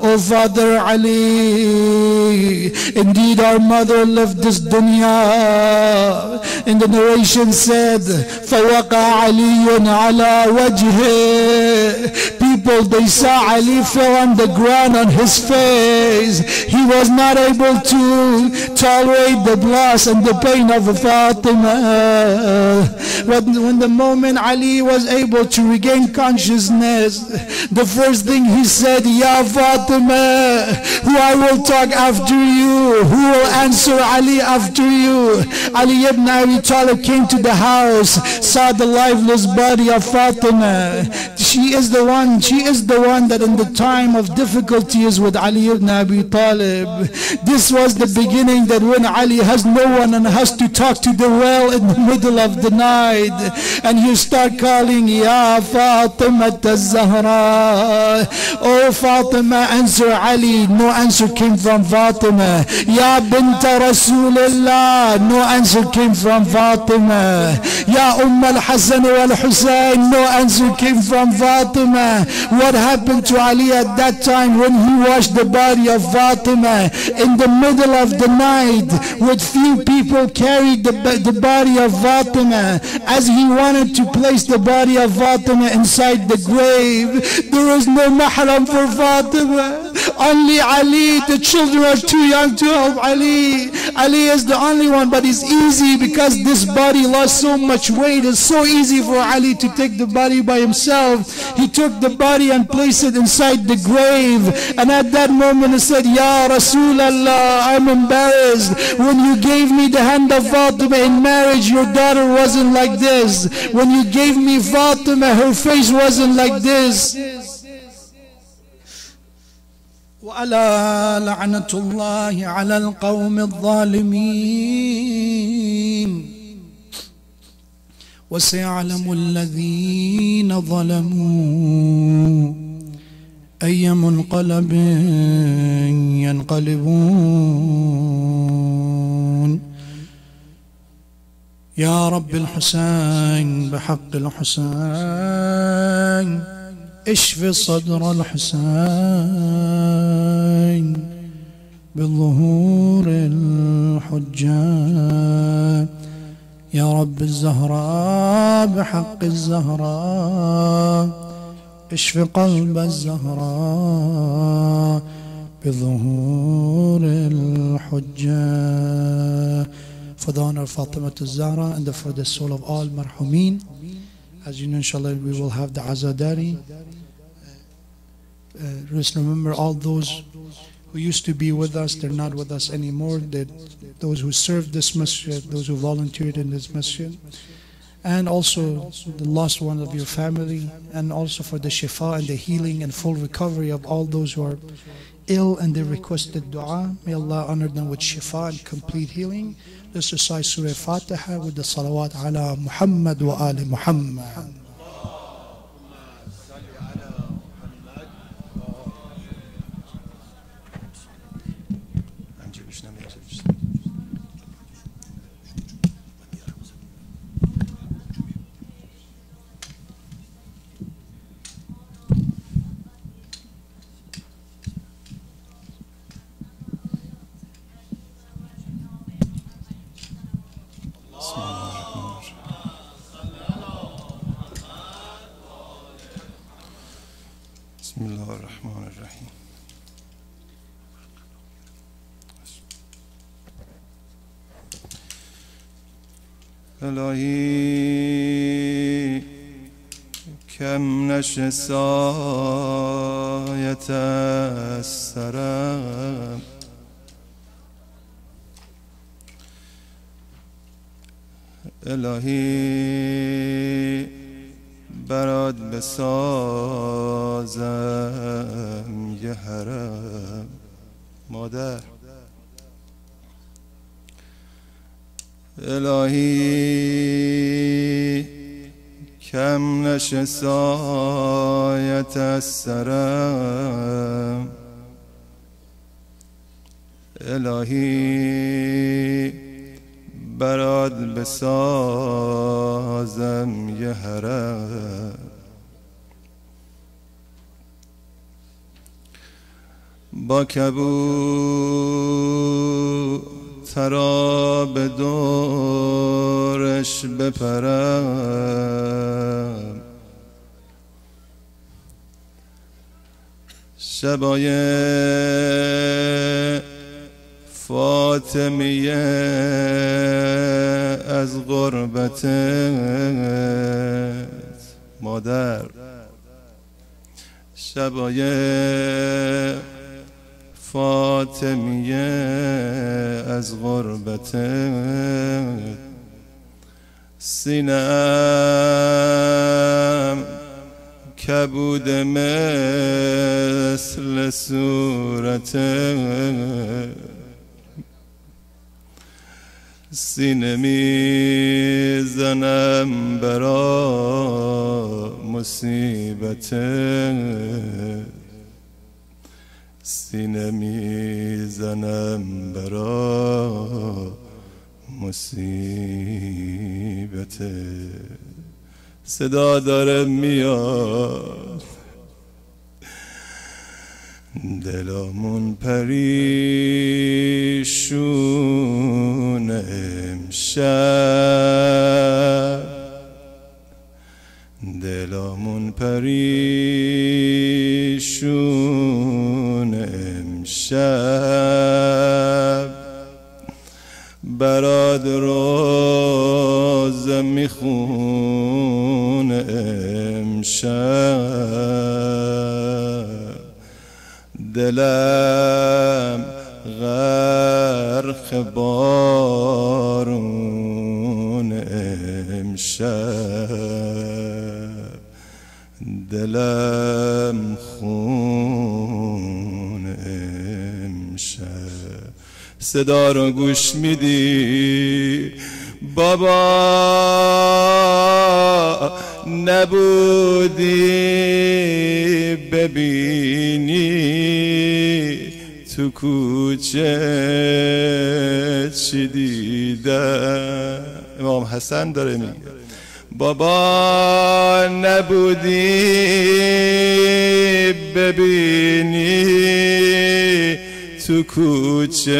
O Father Ali, indeed our mother left this dunya. In the narration said, فوقع علي على وجهه. People, they saw Ali fell on the ground on his face. He was not able to tolerate the loss and the pain of Fatima. When the moment Ali was able to regain consciousness, the first thing he said, Ya Fatima, who I will talk after you, who will answer Ali after you? Ali ibn Abi Talib came to the house, saw the lifeless body of Fatima. She is the one that in the time of difficulties with Ali ibn Abi Talib, this was the beginning, that when Ali has no one and has to talk to the well in the middle of the night, and you start calling, Ya Fatima al-Zahra, oh Fatima, answer Ali. No answer came from Fatima. Ya Binta Rasulullah, no answer came from Fatima. Ya al-Hasan wal-Hussein, no answer came from Fatima. What happened to Ali at that time when he washed the body of Fatima in the middle of the night, with few people carried the body of Fatima? As he wanted to place the body of Fatima inside the grave, there was no mahram for Fatima. Only Ali. The children are too young to help Ali. Ali is the only one, but it's easy because this body lost so much weight. It's so easy for Ali to take the body by himself. He took the body and placed it inside the grave, and at that moment he said, Ya Rasulallah, I'm embarrassed. When you gave me the hand of Fatima in marriage, your daughter wasn't like this. When you gave me Fatima, her face wasn't like this. وَأَلَا لَعْنَةُ اللَّهِ عَلَى الْقَوْمِ الظَّالِمِينَ وَسَيَعْلَمُ الَّذِينَ ظَلَمُوا أَيَّ مُنْقَلَبٍ يَنْقَلِبُونَ يا رب الحسين بحق الحسين اشف صدر الحسين بالظهور الحجة. يا رب الزهراء بحق الزهراء اشف قلب الزهراء بظهور الحجة. For the honor of Fatima al-Zahra and for the soul of all marhumin. As you know, inshallah, we will have the Azadari. Just remember all those who used to be with us, they're not with us anymore. Those who served this masjid, those who volunteered in this masjid. And also the lost one of your family. And also for the shifa and the healing and full recovery of all those who are ill and they requested dua. May Allah honor them with shifa and complete healing. Let's recite Surah Fatiha with the salawat ala Muhammad wa ali Muhammad. بسم الله الرحمن الرحيم. الهی کم نشه سایه سایت از سرم الهی برات بسازم یه حرم. مادر الهی کم نشه سایت از سرم الهی برات بسازم یه حرم. با کبوترا به دورش بپرم شبای فاطمیه از غربتت. مادر شبای فاطمیه از غربتت سینم کبود مثل صورتت سینه میزنم برا مصیبتت سینه میزنم برا مصیبتت. صدا داره میاد دلامون پریشون امشب دلامون پریشون امشب برات روزه میخونه امشب دلم غرق بارون امشب دلم خون امشب. صدا رو گوش میدی بابا نبودی ببینی تو کوچه چی دیدم. امام حسن داره میگه بابا نبودی ببینی تو کوچه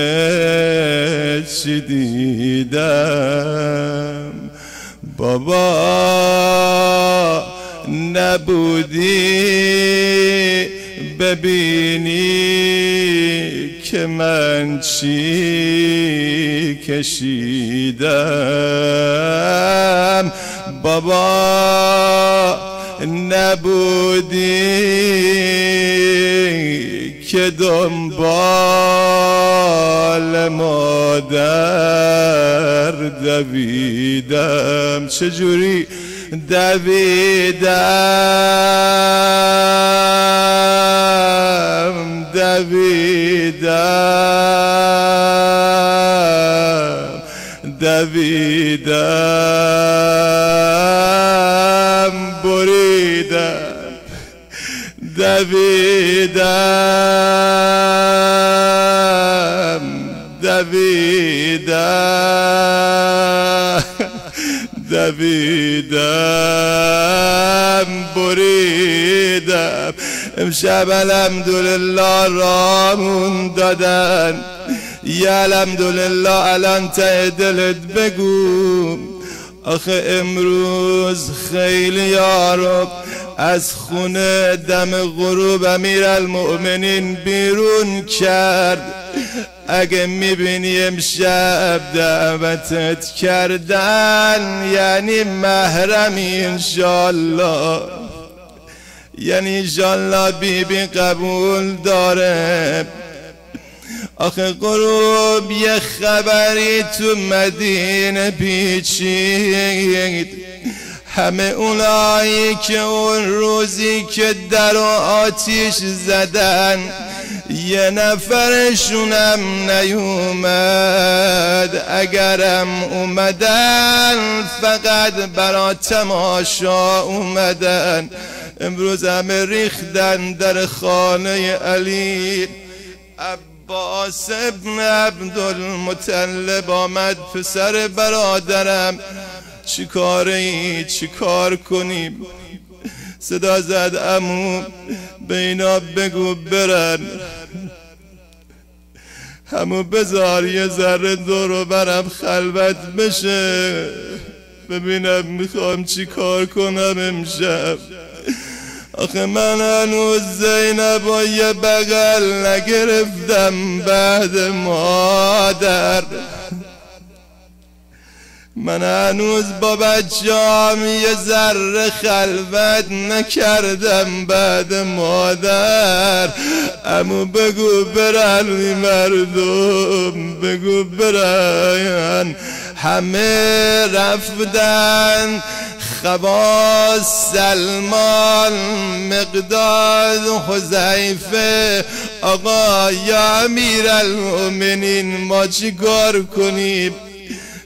چی دیدم. بابا نبودی ببینی که من چی کشیدم. بابا نبودی که دنبال مادر دویدم. چجوری دویدم دویدم دویدم بریدم دویدم دویدم دویدم بریدم. امشب الحمدلله رامون دادن. یا الحمدلله الان ته دلت بگو آخه امروز خیلی یارو از خونه دم غروب امیرالمؤمنین بیرون کرد. اگه میبینی امشب دعوتت کردن یعنی محرمی انشالله. یعنی انشالله بیبی قبول داره. آخه غروب یه خبری تو مدینه پیچید، همه اونایی که اون روزی که در آتیش زدن یه نفرشونم نیومد، اگرم اومدن فقط برا تماشا اومدن. امروز همه ریختن در خانه علی. عباس ابن عبدالمطلب آمد، پسر برادرم چی کار کنیم؟ صدا زد عمو به اینا بگو برن، همو بذار یه ذره دور و برم خلوت بشه ببینم میخوام چی کار کنم امشب. آخه من هنوز زینب و یه بغل نگرفتم بعد مادر، من هنوز با بچه‌ام یه ذره خلوت نکردم بعد مادر. عمو بگو برن مردم، بگو برن. همه رفتن، خواص، سلمان، مقداد، حذیفه. آقا یا امیرالمؤمنین ما چی کار کنیم؟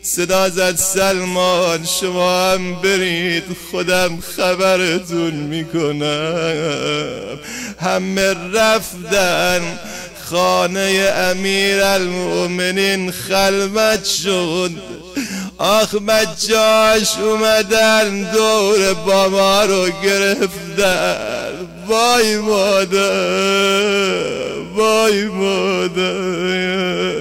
صدا زد سلمان شما هم برید، خودم خبرتون میکنم. همه رفتن خانه امیرالمؤمنین، خلوت شد. آخ بچه‌اش اومدن دور بابا رو گرفتن. وای مادر، وای مادر.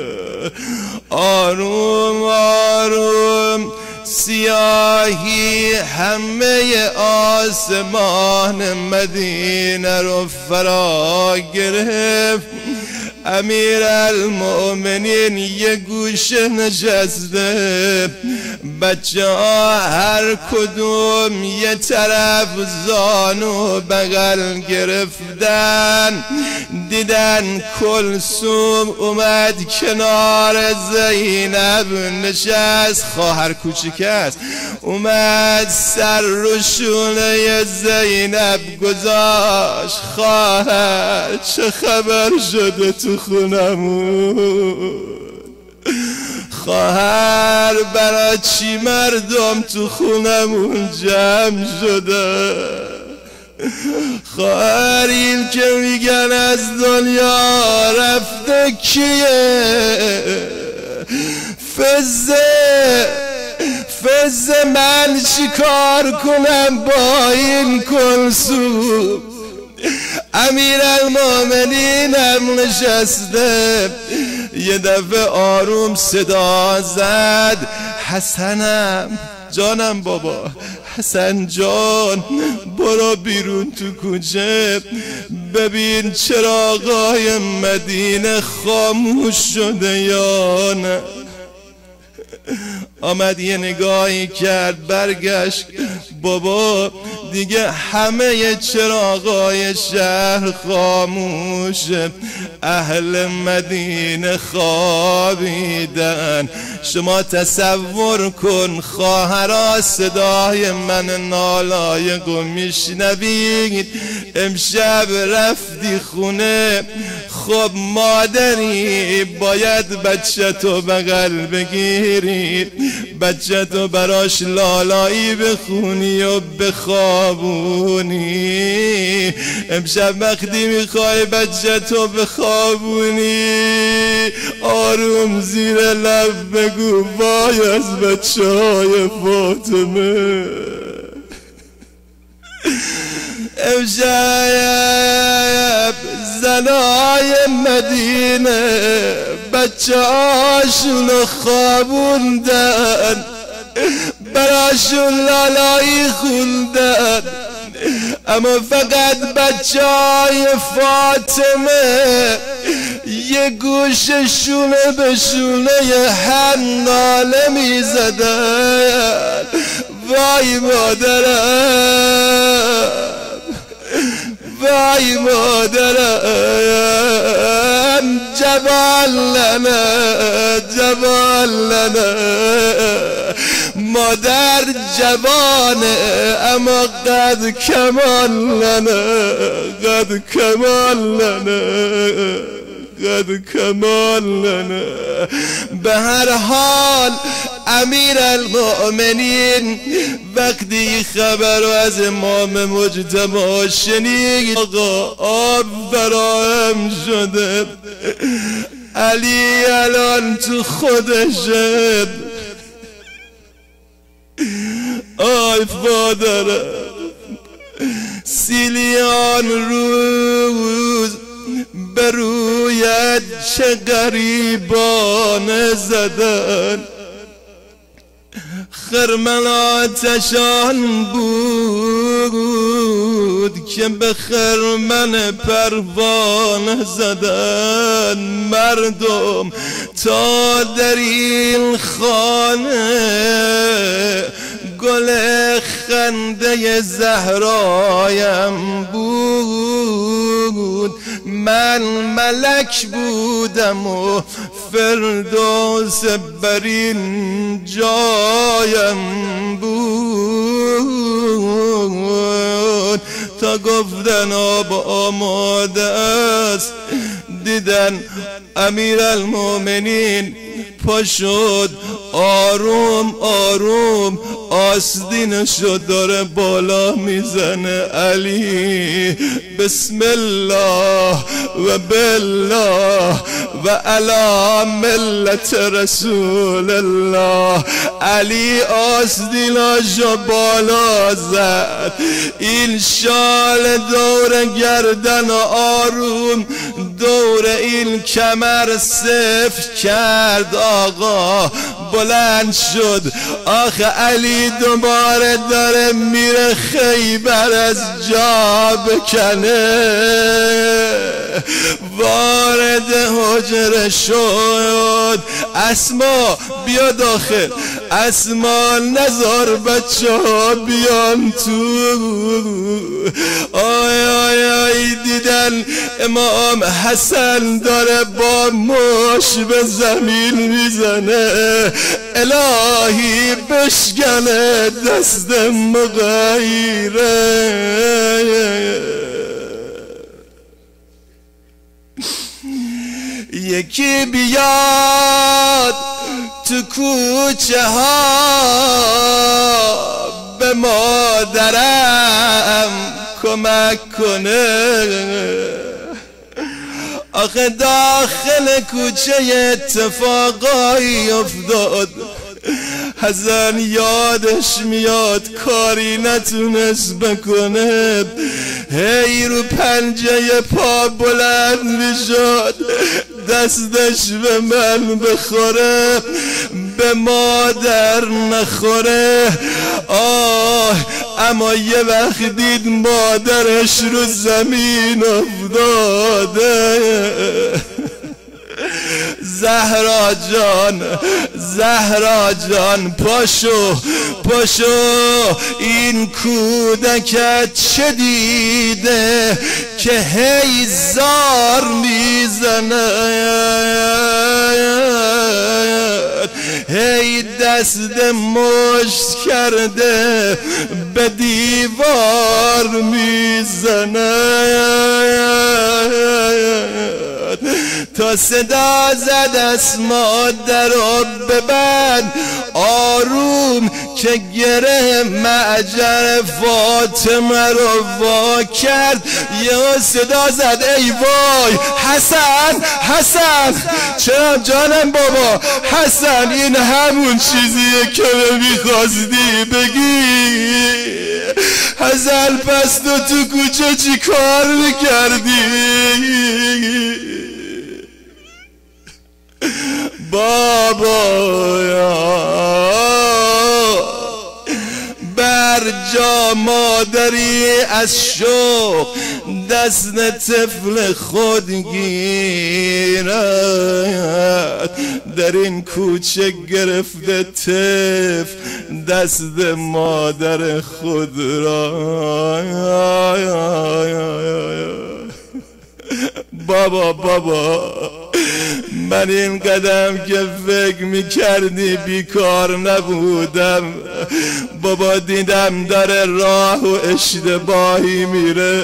آروم آروم سیاهی همه آسمان مدینه رو فرا گرفت. امیرالمؤمنین یه گوشه نشسته، بچه ها هر کدوم یه طرف زانو بغل گرفتن. دیدن کلثوم اومد کنار زینب نشست، خواهر کوچیک است، اومد سر رو شونه زینب گذاشت. خواهر چه خبر شده تو خونمون؟ خواهر برای چی مردم تو خونمون جمع شده؟ خواهر این که میگن از دنیا رفته کیه؟ فزه من چی کار کنم با این کلثوم؟ امیرالمؤمنین هم نشسته. یه دفعه آروم صدا زد حسنم، جانم بابا، حسن جان برو بیرون تو کوچه ببین چراغای مدینه خاموش شده یا نه. آمد یه نگاهی کرد، برگشت، بابا دیگه همه چراغای شهر خاموشه، اهل مدینه خوابیدن. شما تصور کن خواهرا صدای من نالایق و میشنوید، امشب رفتی خونه، خب مادری باید بچه تو بغل بگیری، بچه تو براش لالایی بخونی و بخوابونی. امشب وقتی میخوای بچه تو بخوابونی آروم زیر لب بگو وای از بچه های فاطمه. امشب زنای مدینه بچه هاشونو خوابوندن، براشون لالایی خوندن، اما فقط بچه های فاطمه یه گوش شونه به شونه هم ناله می زدن. وای مادرم وای مادرم جوان لنا مادر جوانه اما قد کمال لنا به هر حال امیر المؤمنین وقتی خبر رو از امام مجتبی شنید آقا آب فراهم شده علی الان تو خودشه آی فادرم سیلیان روز به رویت چه غریبانه زدن خرمن آتشان بود که به خرمن پروانه زدن مردم تا در این خانه گل خنده زهرایم بود من ملک بودم و فردوس برین جایم بود تا گفتن آب آماده است دیدن امیر المؤمنین پا شد آروم آروم آستینشو داره بالا میزنه علی بسم الله و بالله و علی ملت رسول الله علی آستیناشو بالا زد این شال دور گردن آروم دور این کمر سفت کرد آقا بلند شد آخه علی دوباره داره میره خیبر از جا بکنه وارد حجره شد اسما بیا داخل اسما نزار بچه ها بیان تو آی آی آی دیدن امام حسن داره با مش به زمین میزنه الهی بشکنه دست مغیره یکی بیاد تو کوچه ها به مادرم کمک کنه آخه داخل کوچه اتفاقایی افتاد حسن یادش میاد کاری نتونست بکنه هی رو پنجه پا بلند میشد دستش به من بخوره به مادر نخوره آه اما یه وقت دید مادرش رو زمین افتاده زهرا جان پاشو این کودکت چه دیده که هی زار میزنه هی دست مشت کرده به دیوار میزنه تا صدا زد اسما درو ببند آروم که گره معجر فاطمه رو وا کرد یه صدا زد ای وای حسن چرا جانم بابا حسن این همون چیزیه که میخواستی بگی حسن پس تو کوچه چی کار میکردی بابایا بر جا مادری از شوق دست طفل خود گیرد در این کوچه گرفته طفل دست مادر خود را بابا من این قدم که فکر میکردی بیکار نبودم بابا، دیدم داره راه و اشتباهی میره.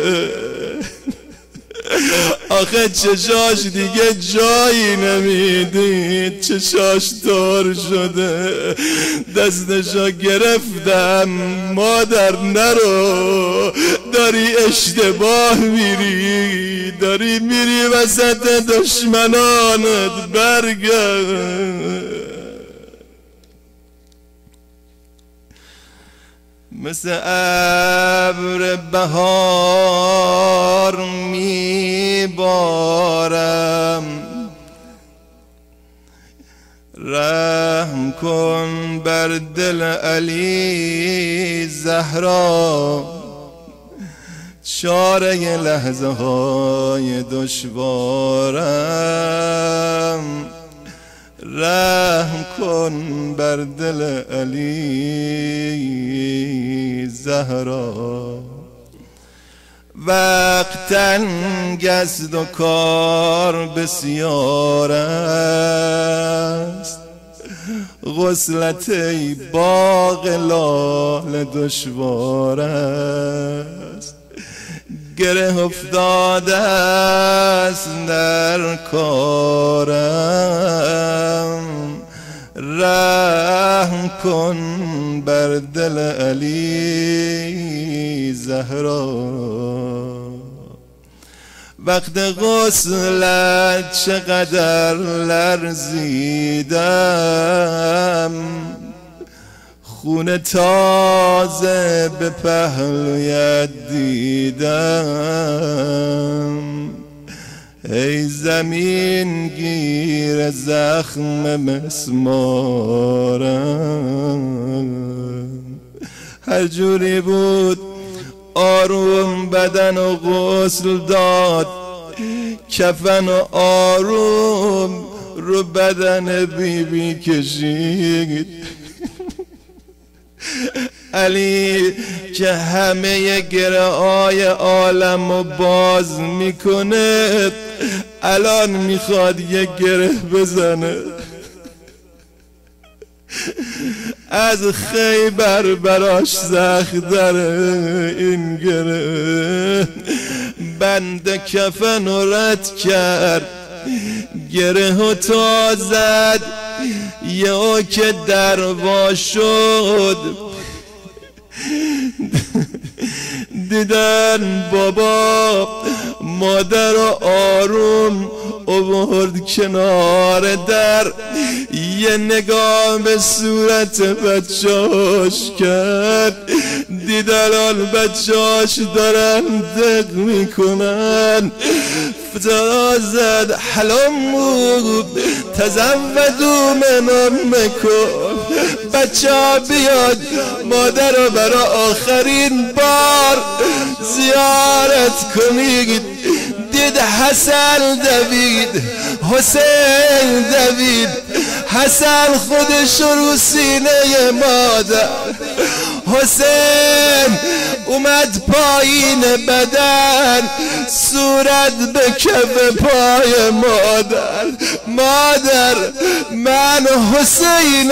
آخه چشاش دیگه جایی نمیدید، چشاش تار شده. دستشو گرفتم، مادر نرو، داری اشتباه میری، داری میری وسط دشمنانت، برگرد. مثل ابر بهار میبارم، رحم کن بر دل علی زهرا، چاره لحظه های دشوارم، رحم کن بر دل علی زهرا. وقت تنگ است و کار بسیار است، غسلت ای باغ لاله دشوار است. گره افتاده است در کارم، رحم کن بر دل علی زهرا. وقت غسلت چقدر لرزیدم، خون تازه به پهلویت دیدم. ای زمین گیر زخم مسمارم، هر جوری بود آروم بدن و غسل داد، کفن و آروم رو بدن بیبی کشید. علی که همه گره های عالم رو باز میکنه، الان میخواد یه گره بزنه. از خیبر براش سخت داره این گره. بند کفن رو رد کرد، گره و تا زد، یهو که در وا شد دیدن بابا مادر رو آروم آورد کنار در، یه نگاه به صورت بچه‌اش کرد. دیدن آن بچه‌اش دارن دق میکنن، فترا زد حلمو تزودو من امکم، بچه ها بیاد مادر رو برای آخرین بار زیارت کنید. دید حسن دوید، حسین دوید، حسن خودش رو سینه مادر، حسین اومد پایین بدن، صورت به کف پای مادر. مادر من حسینم.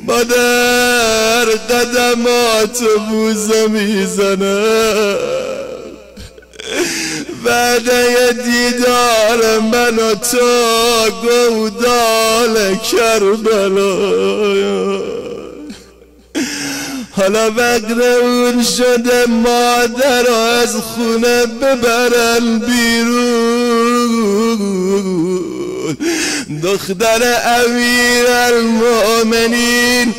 مادر قدماتو بوسه میزنم، وعده دیدار من و تو گودال کربلا. حالا وقت اون شده مادر رو از خونه ببرن بیرون. دختر امیرالمؤمنین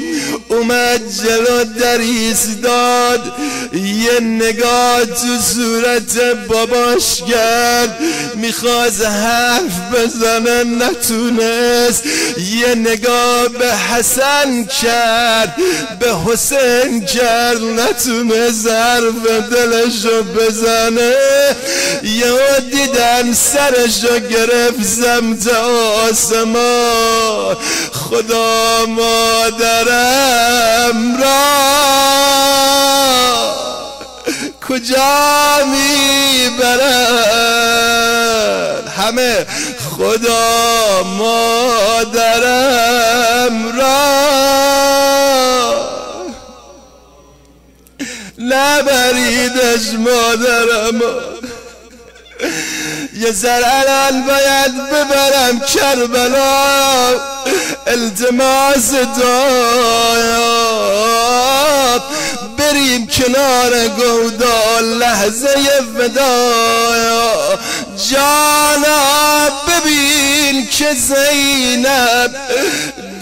اومد جلو در ایستاد، یه نگاه تو صورت باباش کرد، میخواست حرف بزنه نتونست، یه نگاه به حسن کرد، به حسین کرد، نتونست حرف دلشو بزنه. یهو دیدن سرشو گرفت سمت آسمان، خدا مادرم را کجا میبرن همه خدا مادرم را نبریدش مادرم یه ذره الان باید ببرم کربلا التماس داد بریم کنار گودا لحظه وداع جانا ببین که زینب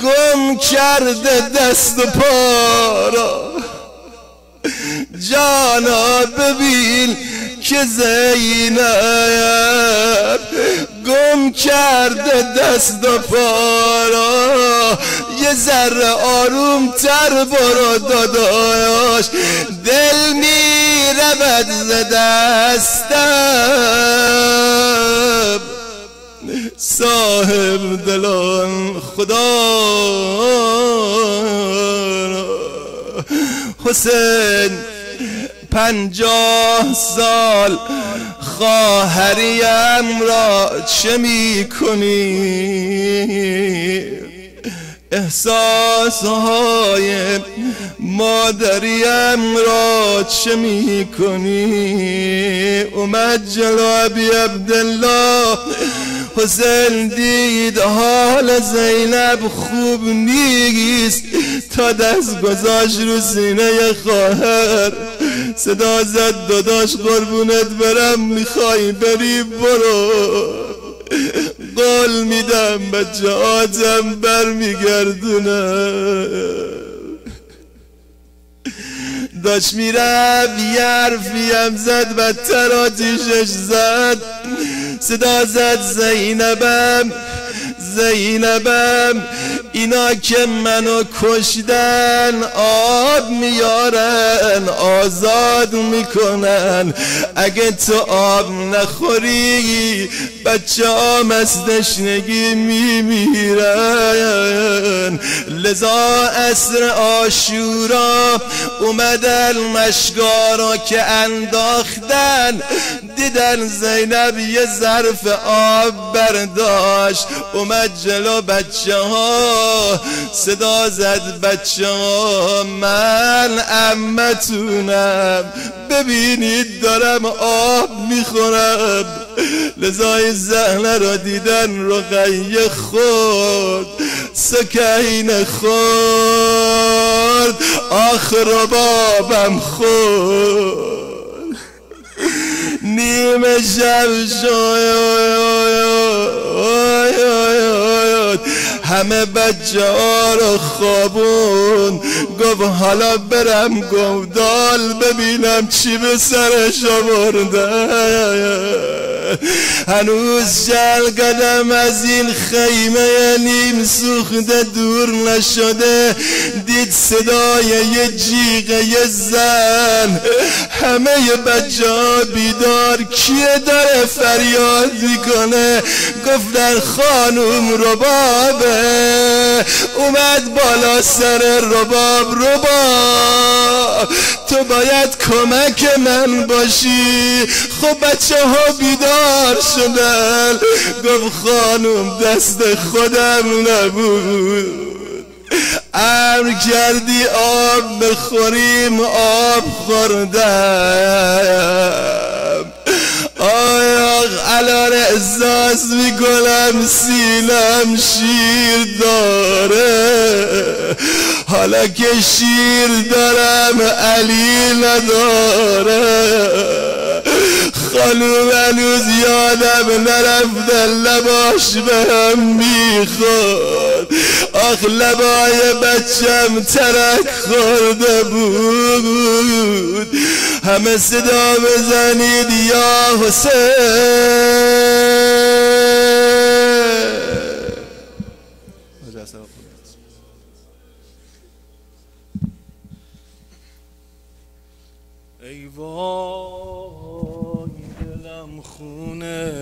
گم کرده دست و پا را جانا ببین که زینب گم کرده دست و پا را یه ذره آروم تر برو داداش دل میرود ز دستم صاحب دلان خدا حسین 50 سال خواهریم را چه میکنی احساسهای مادریم را چه میکنی اومد جناب عبدالله حسین دید حال زینب خوب نیست تا دست گذاشت رو سینه خواهر صدا زد داداش قربونت برم میخوای بری برو قول میدم بچه آتم بر میگردونم داشت میرم یه حرفیم زد بدتر آتیشش زد صدا زد زینبم زینبم اینا که منو کشتن آب میارن آزاد میکنن اگه تو آب نخوری بچه آم از تشنگی میمیرن لذا عصر عاشورا اومدن مشگارا که انداختن دیدن زینب یه ظرف آب برداشت اومد جلو بچه ها صدا زد بچه ها من عمتونم ببینید دارم آب میخورم لذای زهنه را دیدن رقیه خورد سکینه خورد آخر بابم خورد نیمه شب شد همه بچه ها رو خوابون گفت حالا برم گودال ببینم چی به سرش آورده هنوز چند قدم از این خیمه نیم سوخته دور نشده دید صدای یه جیغه یه زن همه بچه ها بیدار کیه داره فریاد میکنه گفتن خانوم ربابه اومد بالا سر رباب رباب تو باید کمک من باشی خب بچه ها بیدار شدن گفت خانوم دست خودم نبود امر کردی آب بخوریم آب خوردم آیا الان احساس میکنم سینم شیر داره حالا که شیر دارم علی نداره خانوم هنوز یادم نرفته لباش بهم میخورد آخ لبای بچم ترک خورده بود همه صدا بزنید یا حسین ای وای دلم خونه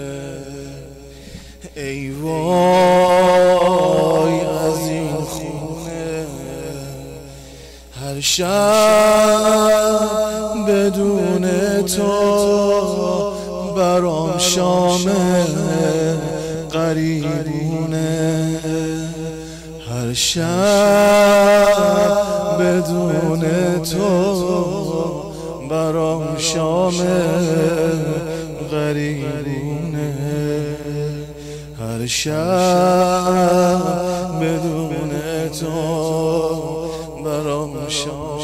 ای وای از این خونه هر شب بدون تو برام شام غریبونه، هر شب بدون تو برام شام غریبونه، هر شب بدون تو برام شام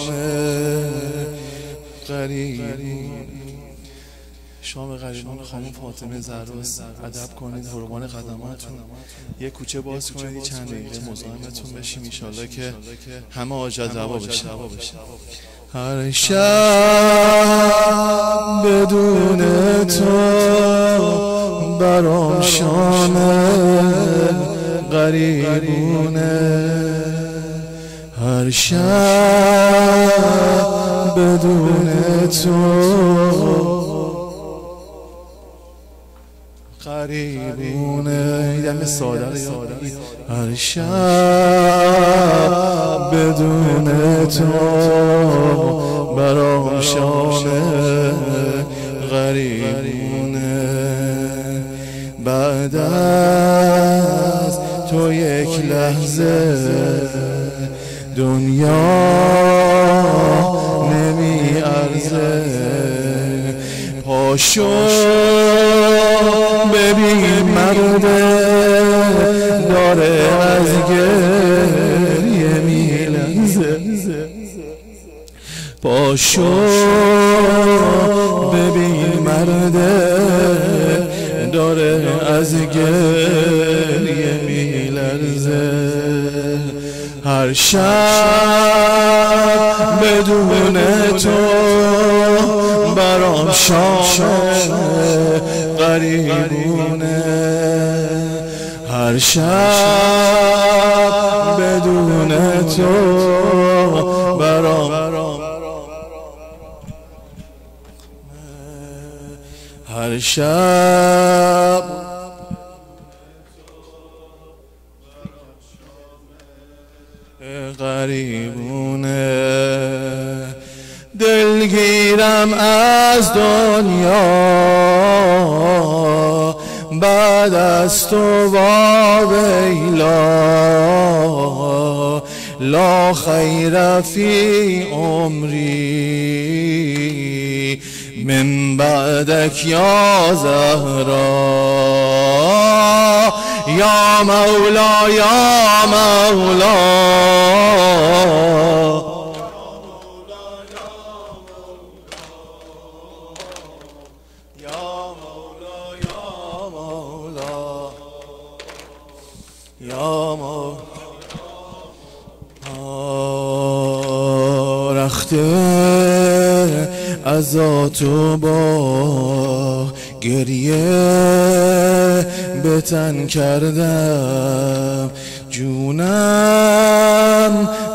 غریبونه. شام غریبان خانم فاطمه زهرا، ادب کنید، قربان خدماتتون. یه کوچه باز کنید، چند دقیقه مزاحمتون بشیم ان که همه حاجت روا بشه. هر شب بدون تو برام شام غریبونه، هر شب بدون تو غریبونه. یه ساده رو یاد، هر شب بدون تو برام شام غریبونه، بعد از تو یک لحظه دنیا نمی ارزه، پاشو ببین مرد داره از گریه میلرزه، پاشو ببین مرد داره از گریه میلرزه، هر شب بدون تو برام شام غریبونه، هر شب بدون تو برام هر شب غریبونه. دلگیرم از دنیا بعد از تو ویلا، لا خیر فی عمری من بعدک یا زهرا، یا مولا یا مولا، رخته از تو با گریه به تن کردم، جونم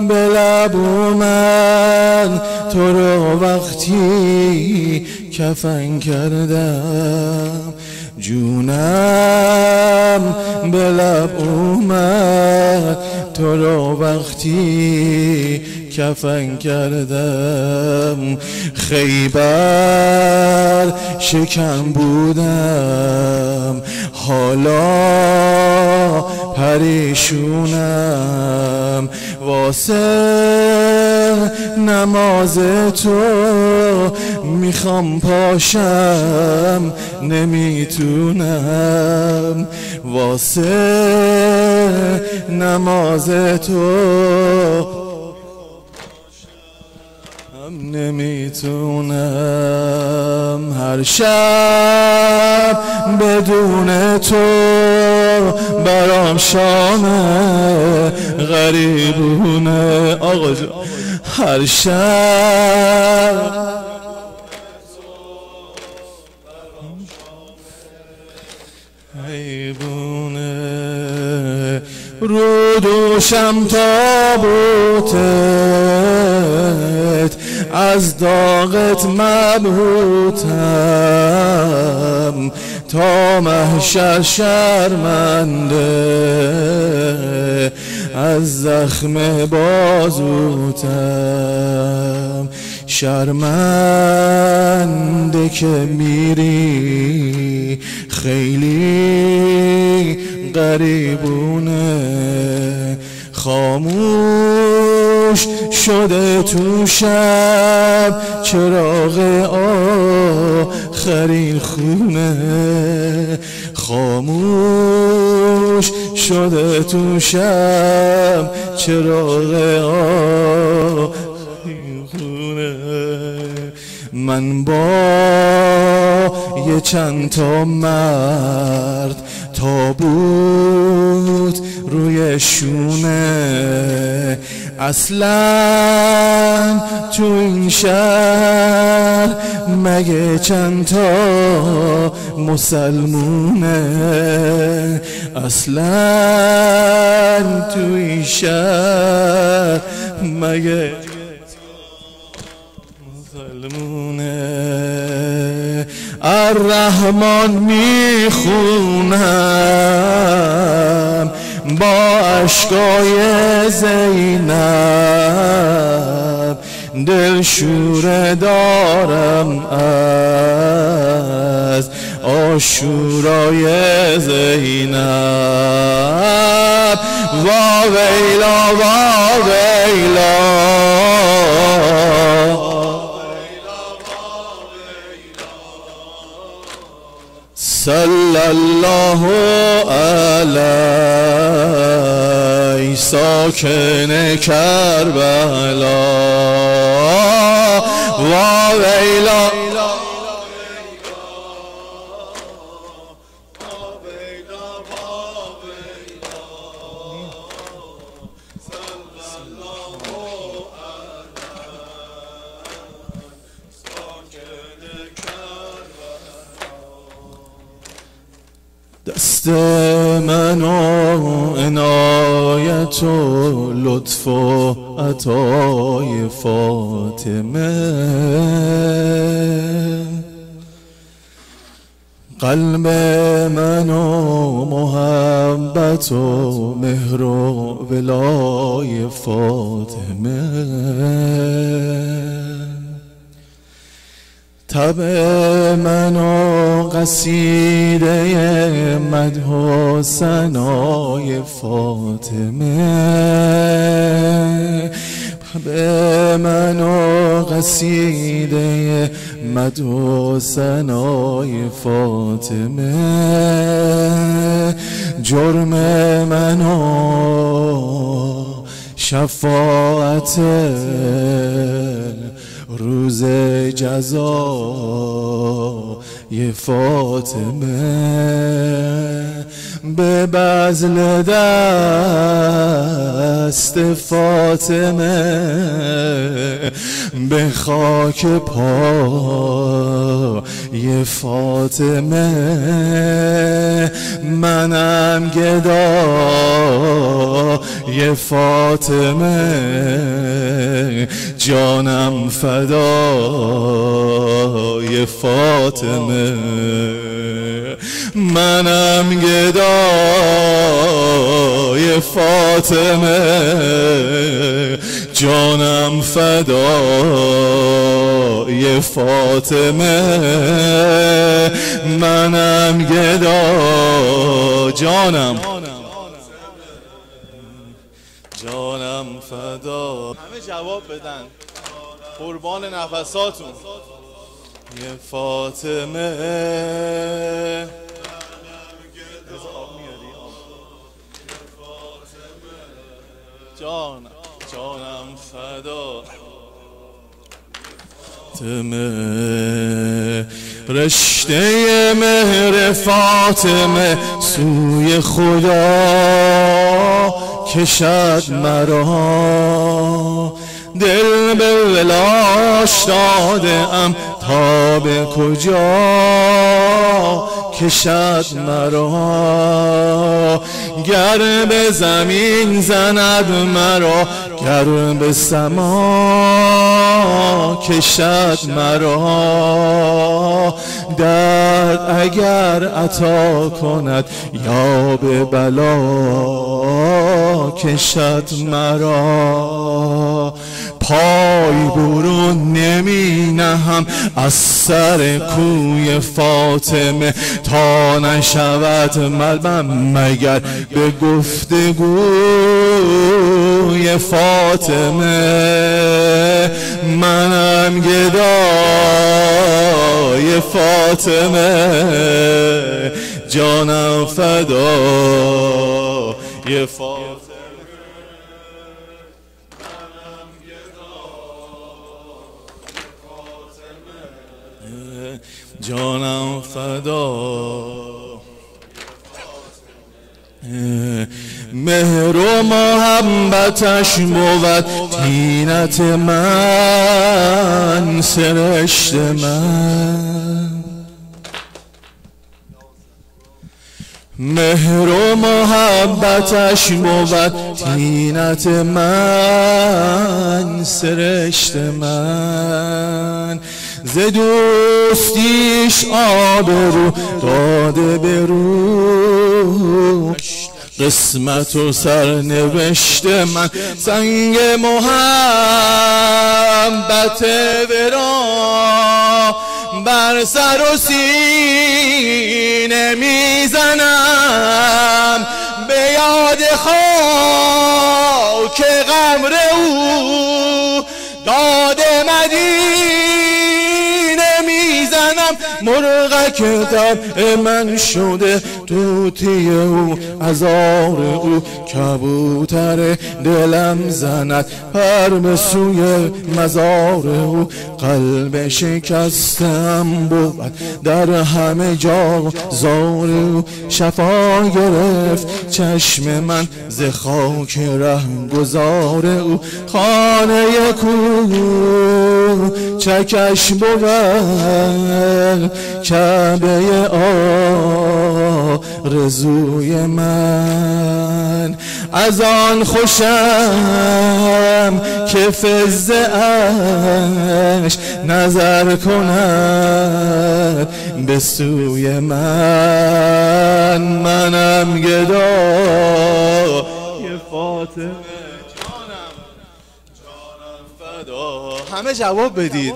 به لب اومد تو رو وقتی کفن کردم، جونم به لب اومد تو رو وقتی کفن کردم، خیبر شکم بودم حالا پریشونم، واسه نماز تو میخوام پاشم نمیتونم، واسه نماز تو نمیتونم، هر شب بدون تو برام شام غریبونه. آقا جان هر شب غریبونه، رو دوشم تابوتت از داغت مبهوتم، تا محشر شرمنده از زخم بازوتم، شرمنده که میری خیلی غریبونه، خاموش شده تو شب چراغ آخرین خونه، خاموش شده تو شب چراغ آخرین خونه. من با یه چند تا مرد تابوت روی شونه، اصلا تو این شهر مگه چند تا مسلمونه، اصلا تو این شهر مگه مسلمونه. الرحمن میخونم با اشکای زینب، دلشوره دارم از عاشورای زینب. وا ویلا وا ویلا صلی الله علیه ساکن کربلا. وا ویلا دست من و عنایت و لطف و عطای فاطمه، قلب من و محبت و مهر و ولای فاطمه، طبع من و قصیده مدح و ثنای فاطمه، طبع من و قصیده مدح و ثنای فاطمه، جرم من و شفاعت روز جزای فاطمه، به بذل دست فاطمه، به خاک پای فاطمه، منم گدای فاطمه، جانم فدای فاطمه، منم گدای فاطمه، جانم فدای فاطمه، منم گدا جانم فدا. همه جواب بدن قربان نفساتون. یه فاطمه جانم فدا. فاطمه رشته مهر فاطمه سوی خدا کشد مرا، دل به ولاش داده ام تا به کجا کشد مرا، گر به زمین زند مرا گر به سما کشد مرا، درد اگر عطا کند یا به بلا کشد مرا. پای برون نمی نهم از سر کوی فاطمه تا نشود ملبم مگر به گفتگوی فاطمه. منم گدای فاطمه، جانم فدای فاطمه. جانم فدا. مهر و محبتش بود طینت من، سرشت من. مهر و محبتش بود طینت من، سرشت من. ز دوستیش آبرو داده به رو، قسمت و سرنوشت من. سنگ محبت ورا بر سر و سینه میزنم، به یاد خاک قبر او داد مدینه میزنم. مرغک طبع من شده طوطی او، عذار او کبوتر دلم زند پر به سوی مزار او. قلب شکستم بود در همه جا زار او، شفا گرفت چشم من ز خاک رهگذار او. خانه کو چکش بود کعبه آرزوی من. از آن خوشم که فزه اش نظر کند به سوی من. منم گدای فاطمه، همه جواب بدید.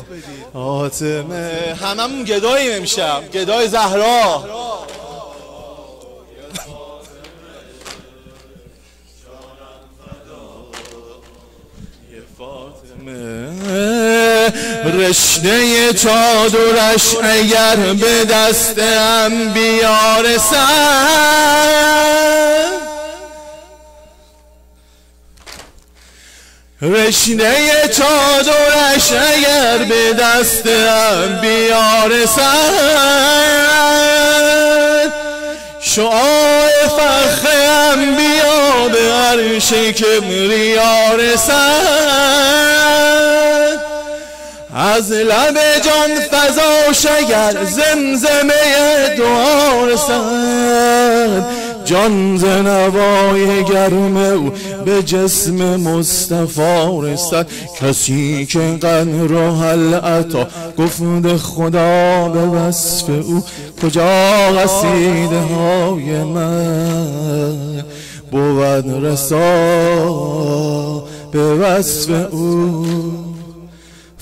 فاطمه هممون گداییم امشب، گدای زهرا. رشته چادرش اگر به دست انبیا رسد، رشته چادرش اگر به دست انبیا رسد، شعاع فخر انبیا به عرش کبریا رسد. از لب جان فضا شگر زمزمه دعا رسد، جان ز نوای گرم او به جسم مصطفی رسد. کسی که قدر و هل عطا گفت خدا به وصف او، کجا قصیده های من بود رسا به وصف او.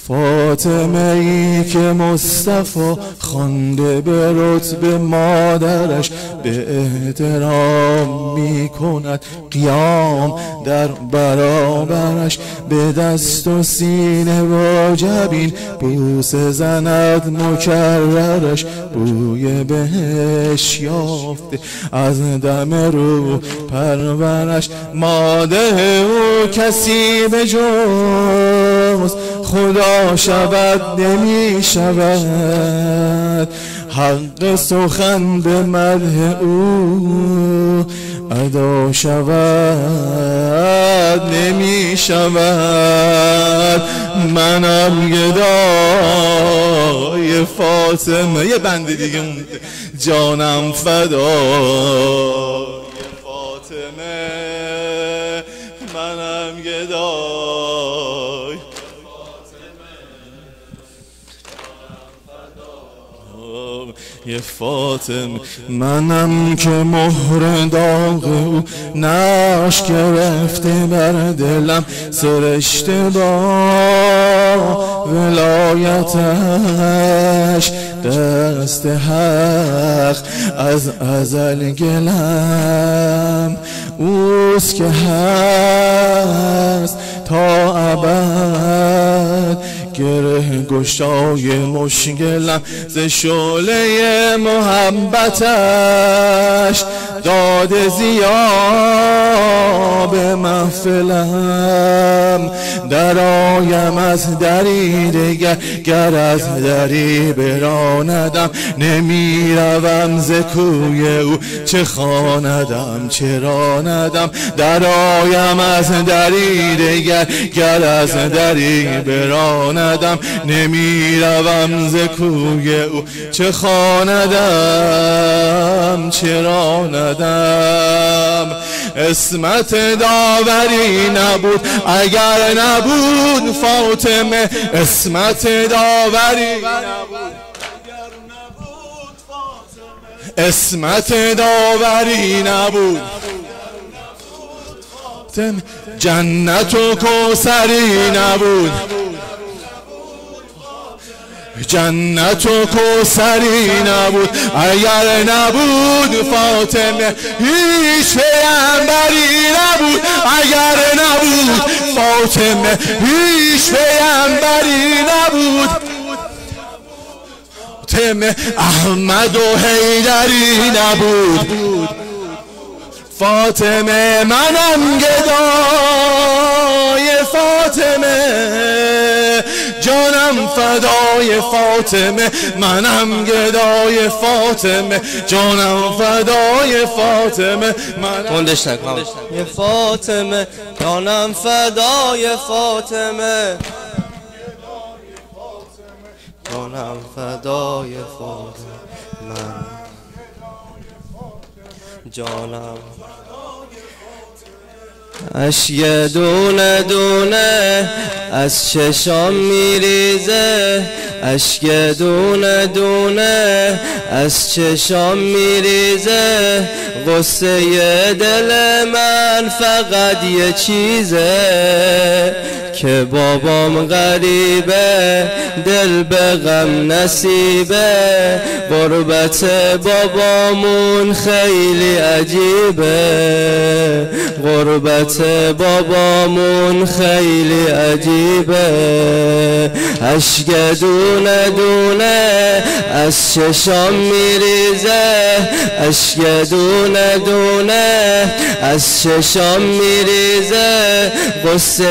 فاطمه ای که مصطفی خوانده به رتبه مادرش، به احترام می کند قیام در برابرش. به دست و سینه و جبین بوسه زند مکررش، بوی بهش یافته از دم رو پرورش. ماده او کسی به جز خدا شود نمی شود، حق سخن به مدح او ادا شود نمی شود. منم گدای فاطمه. یه بند دیگه مونده. جانم فدای فاطمه، منم گدای یه فاطمه منم که مهر داغ او نقش گرفته بر دلم سرشته با ولایتش دست حق از ازل گلم اوست که هست تا ابد گره گشای مشکلم ز شعله محبتش داد زیاب محفلم درایم از دری دگر گر از دری براندم نمی روم ز کوی او چه خواندم چه راندم درایم از دری دگر گر از دری براندم نمی روم ز کوی او چه خواندم چه راندم اسمت داوری نبود اگر نبود فاطمه اسمت داوری اسمت داوری نبود جنت و کوثری نبود جنت و کوثری نبود اگر نبود فاطمه هیچ پیامبری نبود اگر نبود فاطمه هیچ پیامبری نبود فاطمه احمد و حیدری نبود فاطمه منم گدای فاطمه جانم فدای فاطمه منم گدای فاطمه جانم فدای فاطمه کندش نکن یه فاطمه جانم فدای فاطمه جانم فدای فاطمه من جانم اشک دونه دونه از چشام میریزه اشک دونه دونه از چشام میریزه غصه دل من فقط یه چیزه که بابام غریبه دل به غم نصیبه غربت بابامون خیلی عجیبه غربت بابامون خیلی عجیبه اشک دونه دونه از چشام میریزه اشک دونه دونه از چشام میریزه غصه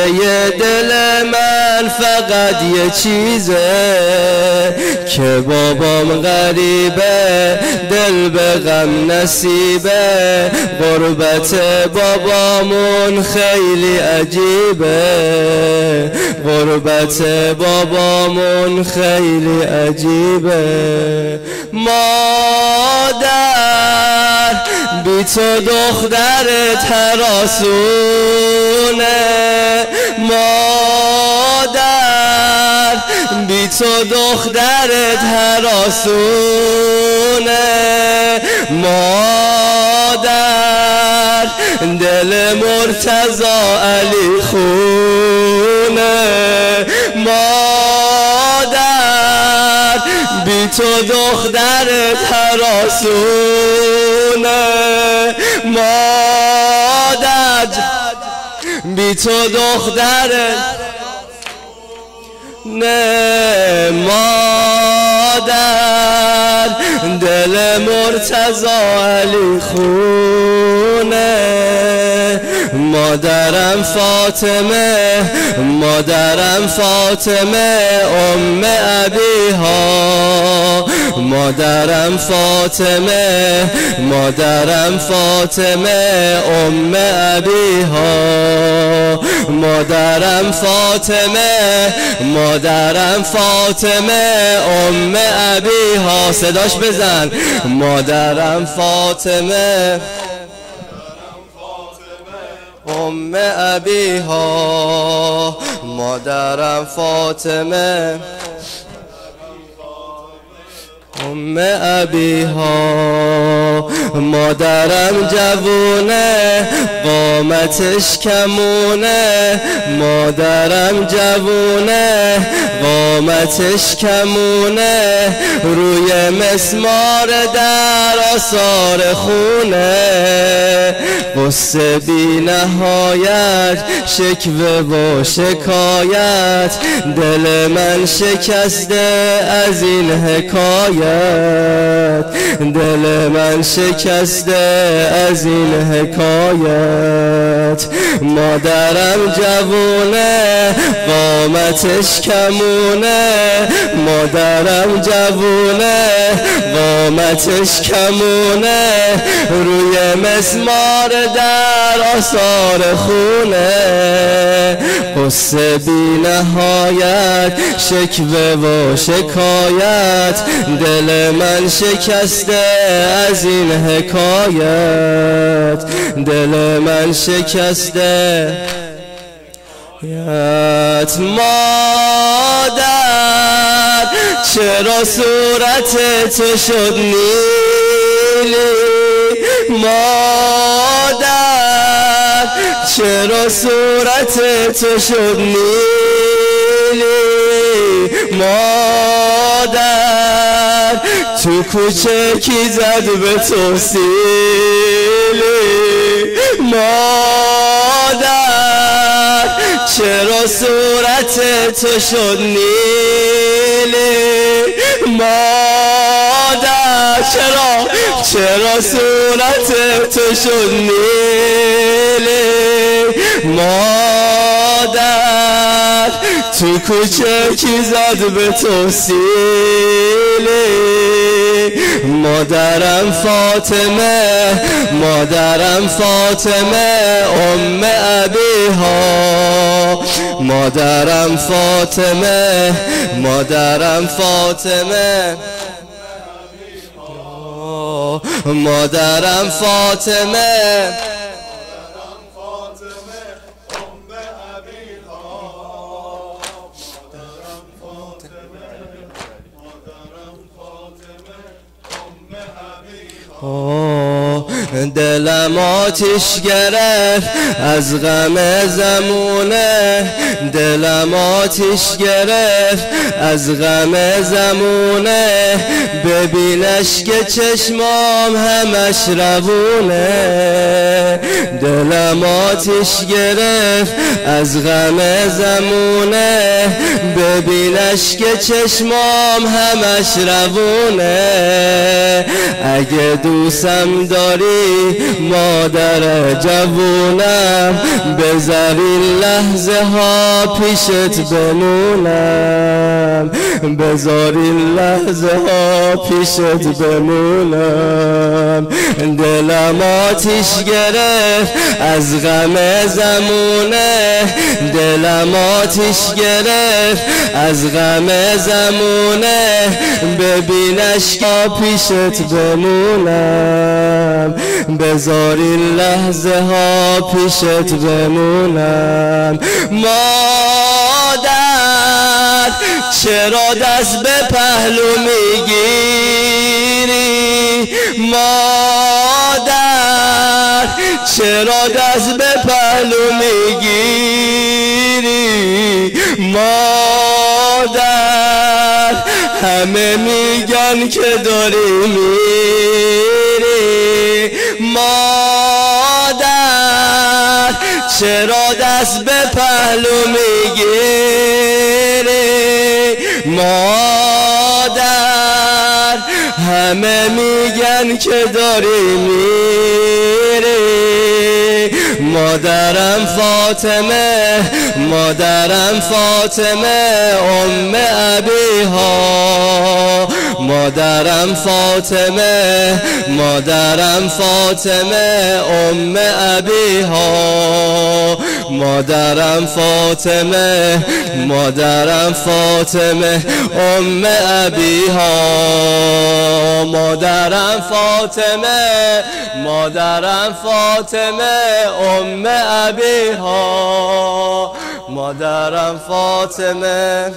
دل من فقط یه چیزه که بابام غریبه دل به غم نصیبه غربت بابامون خیلی عجیبه غربت بابامون خیلی عجیبه مادر بی تو دخترت هراسونه مادر بی تو دخترت هراسونه مادر دل مرتضی علی خونه مادر بی تو دخترت هراسونه مادر بی تو دخترت نه مادر دل مرتضی علی خونه مادرم فاطمه مادرم فاطمه ام ابیها مادرم فاطمه مادرم فاطمه ام ابیها مادرم فاطمه مادرم فاطمه ام ابیها صداش بزن مادرم فاطمه ام ابیها مادرم فاطمه ام ابیها. مادرم جوونه قامتش کمونه، مادرم جوونه قامتش کمونه، روی مسمار در آثار خونه، قصه بی نهایت شکوه و شکایت، دل من شکسته از این حکایت، دل من شکسته از این حکایت. مادرم جوونه قامتش کمونه، مادرم جوونه قامتش کمونه، روی مسمار در آثار خونه، قصه بی نهایت شکوه و شکایت، دل من شکسته از این حکایت، دل من شکسته. مادر چرا صورت تو شد نیلی، مادر چرا صورت تو شد نیلی، مادر تو کوچه کی زد به تو سیلی، مادر چرا صورت تو شد نیلی، مادر چرا صورت تو شد نیلی، مادر تو کوچه کی زد به تو سیلی. مادرم فاطمه، مادرم فاطمه ام ابیها، مادرم فاطمه، مادرم فاطمه، مادرم فاطمه، دلم آتش گرفت از غم زمونه، دلم آتش گرفت از غم زمونه، ببینش که چشمام همش روونه، دلم آتش گرفت از غم زمونه، ببینش که چشمام همش روونه، اگه دوستم داری مادر جوونم، بذار این لحظه ها پیشت بمونم، بذار این لحظه ها پیشت بمونم، دلم آتش گرفت از غم زمونه، دلم آتش گرفت از غم زمونه، ببینش که پیشت بمونم، بذار این لحظه ها پیشت بمونم. مادر چرا دست به پهلو میگیری، مادر چرا دست به پهلو میگیری، مادر همه میگن که داری میری، مادر چرا دست به پهلو میگیری، مادر همه میگن که داری میری. مادرم فاطمه، مادرم فاطمه ام ابیها، مادرم فاطمه، مادرم فاطمه ام ابیها، مادرم فاطمه، مادرم فاطمه ام ابیها، مادرم فاطمه، مادرم فاطمه ام ابیها، مادرم فاطمه،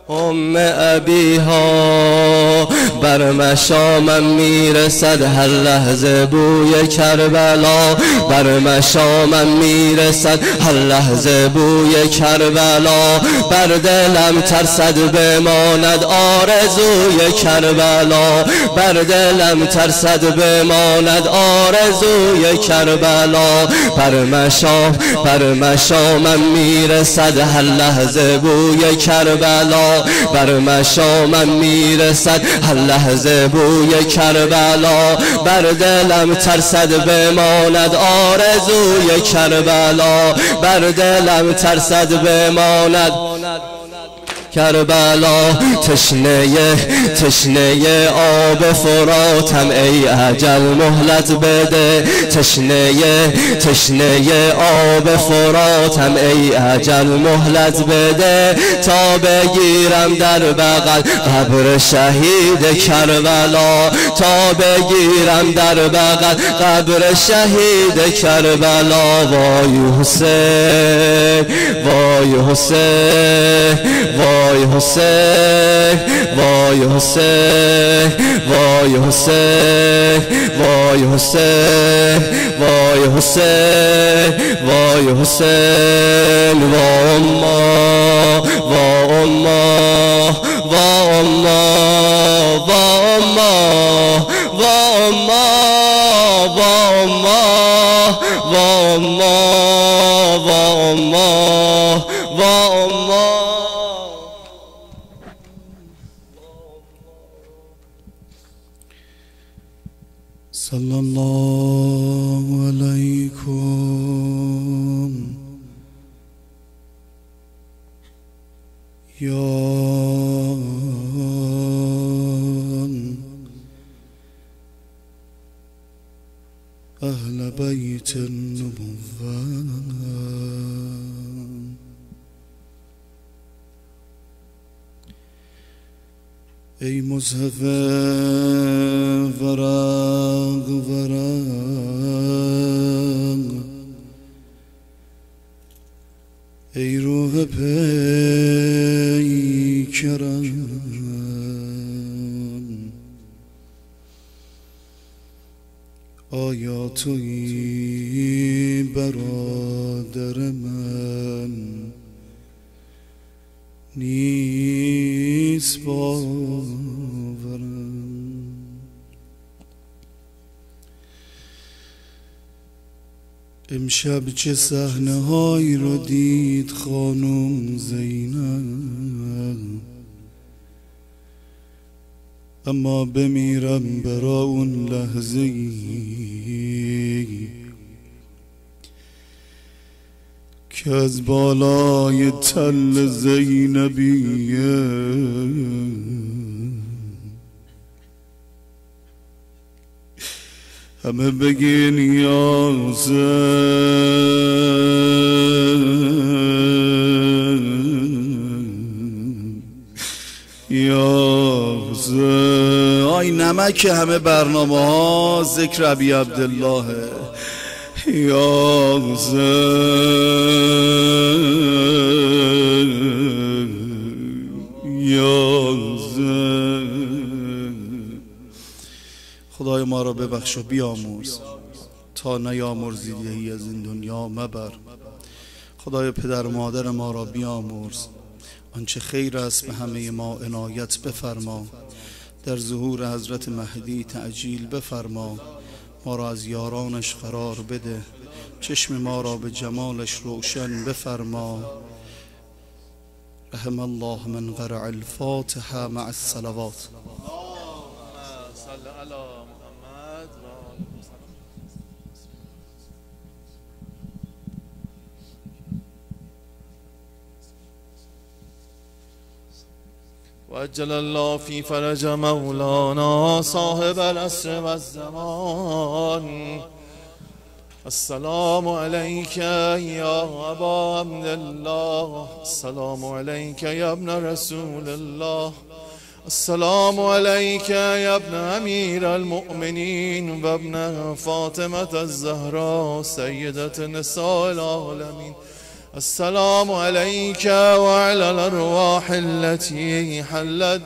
ام ابیها، بر مشامم میرسد هر لحظه بوی کربلا، بر مشامم میرسد هر لحظه بوی کربلا، بر دلم ترسد بماند آرزوی کربلا، بر دلم ترسد بماند آرزوی کربلا، بر مشامم میرسد هر لحظه بوی کربلا، بر مشامم میرسد هر لحظه بوی کربلا، بر دلم ترسد بماند آرزوی کربلا، بر دلم ترسد بماند کربلا. تشنه آب فراتم ای اجل مهلت بده، تشنه آب فراتم ای اجل مهلت بده، تا بگیرم در بغل قبر شهید کربلا، تا بگیرم در بغل قبر شهید کربلا. وای حسین وای حسین وای حسین وای حسین وای حسین وای حسین وای حسین وای حسین و اما و اما و اما و اما و اما و اما و اما و اما و اما. صلی الله علیکم یا اهل بیت النبوة، ای مصحف ورق ورق، ای روح پیکرم، آیا تویی برادر من؟ نیست باورم. امشب چه صحنه هایی رو دید خانم زینب، اما بمیرم برا اون لحظه ای که از بالای تل زینبیه همه بگین یا حسین یا حسین. آی نمک همه برنامه ها ذکر ابی عبدالله یا حسین یا حسین. خدای ما را ببخش و بیامرز تا نیامرزیدی از این دنیا مبر. خدای پدر مادر ما را بیامرز، آنچه خیر است به همه ما عنایت بفرما. در ظهور حضرت مهدی تعجیل بفرما. ما را از یارانش قرار بده، چشم ما را به جمالش روشن بفرما. رحم الله من قرأ الفاتحه مع الصلوات. وعجل الله في فرج مولانا صاحب العصر والزمان. السلام عليك يا أبا عبد الله، السلام عليك يا ابن رسول الله، السلام عليك يا ابن أمير المؤمنين وابن فاطمة الزهراء سيدة نساء العالمين. السلام عليك وعلى الأرواح التي حلت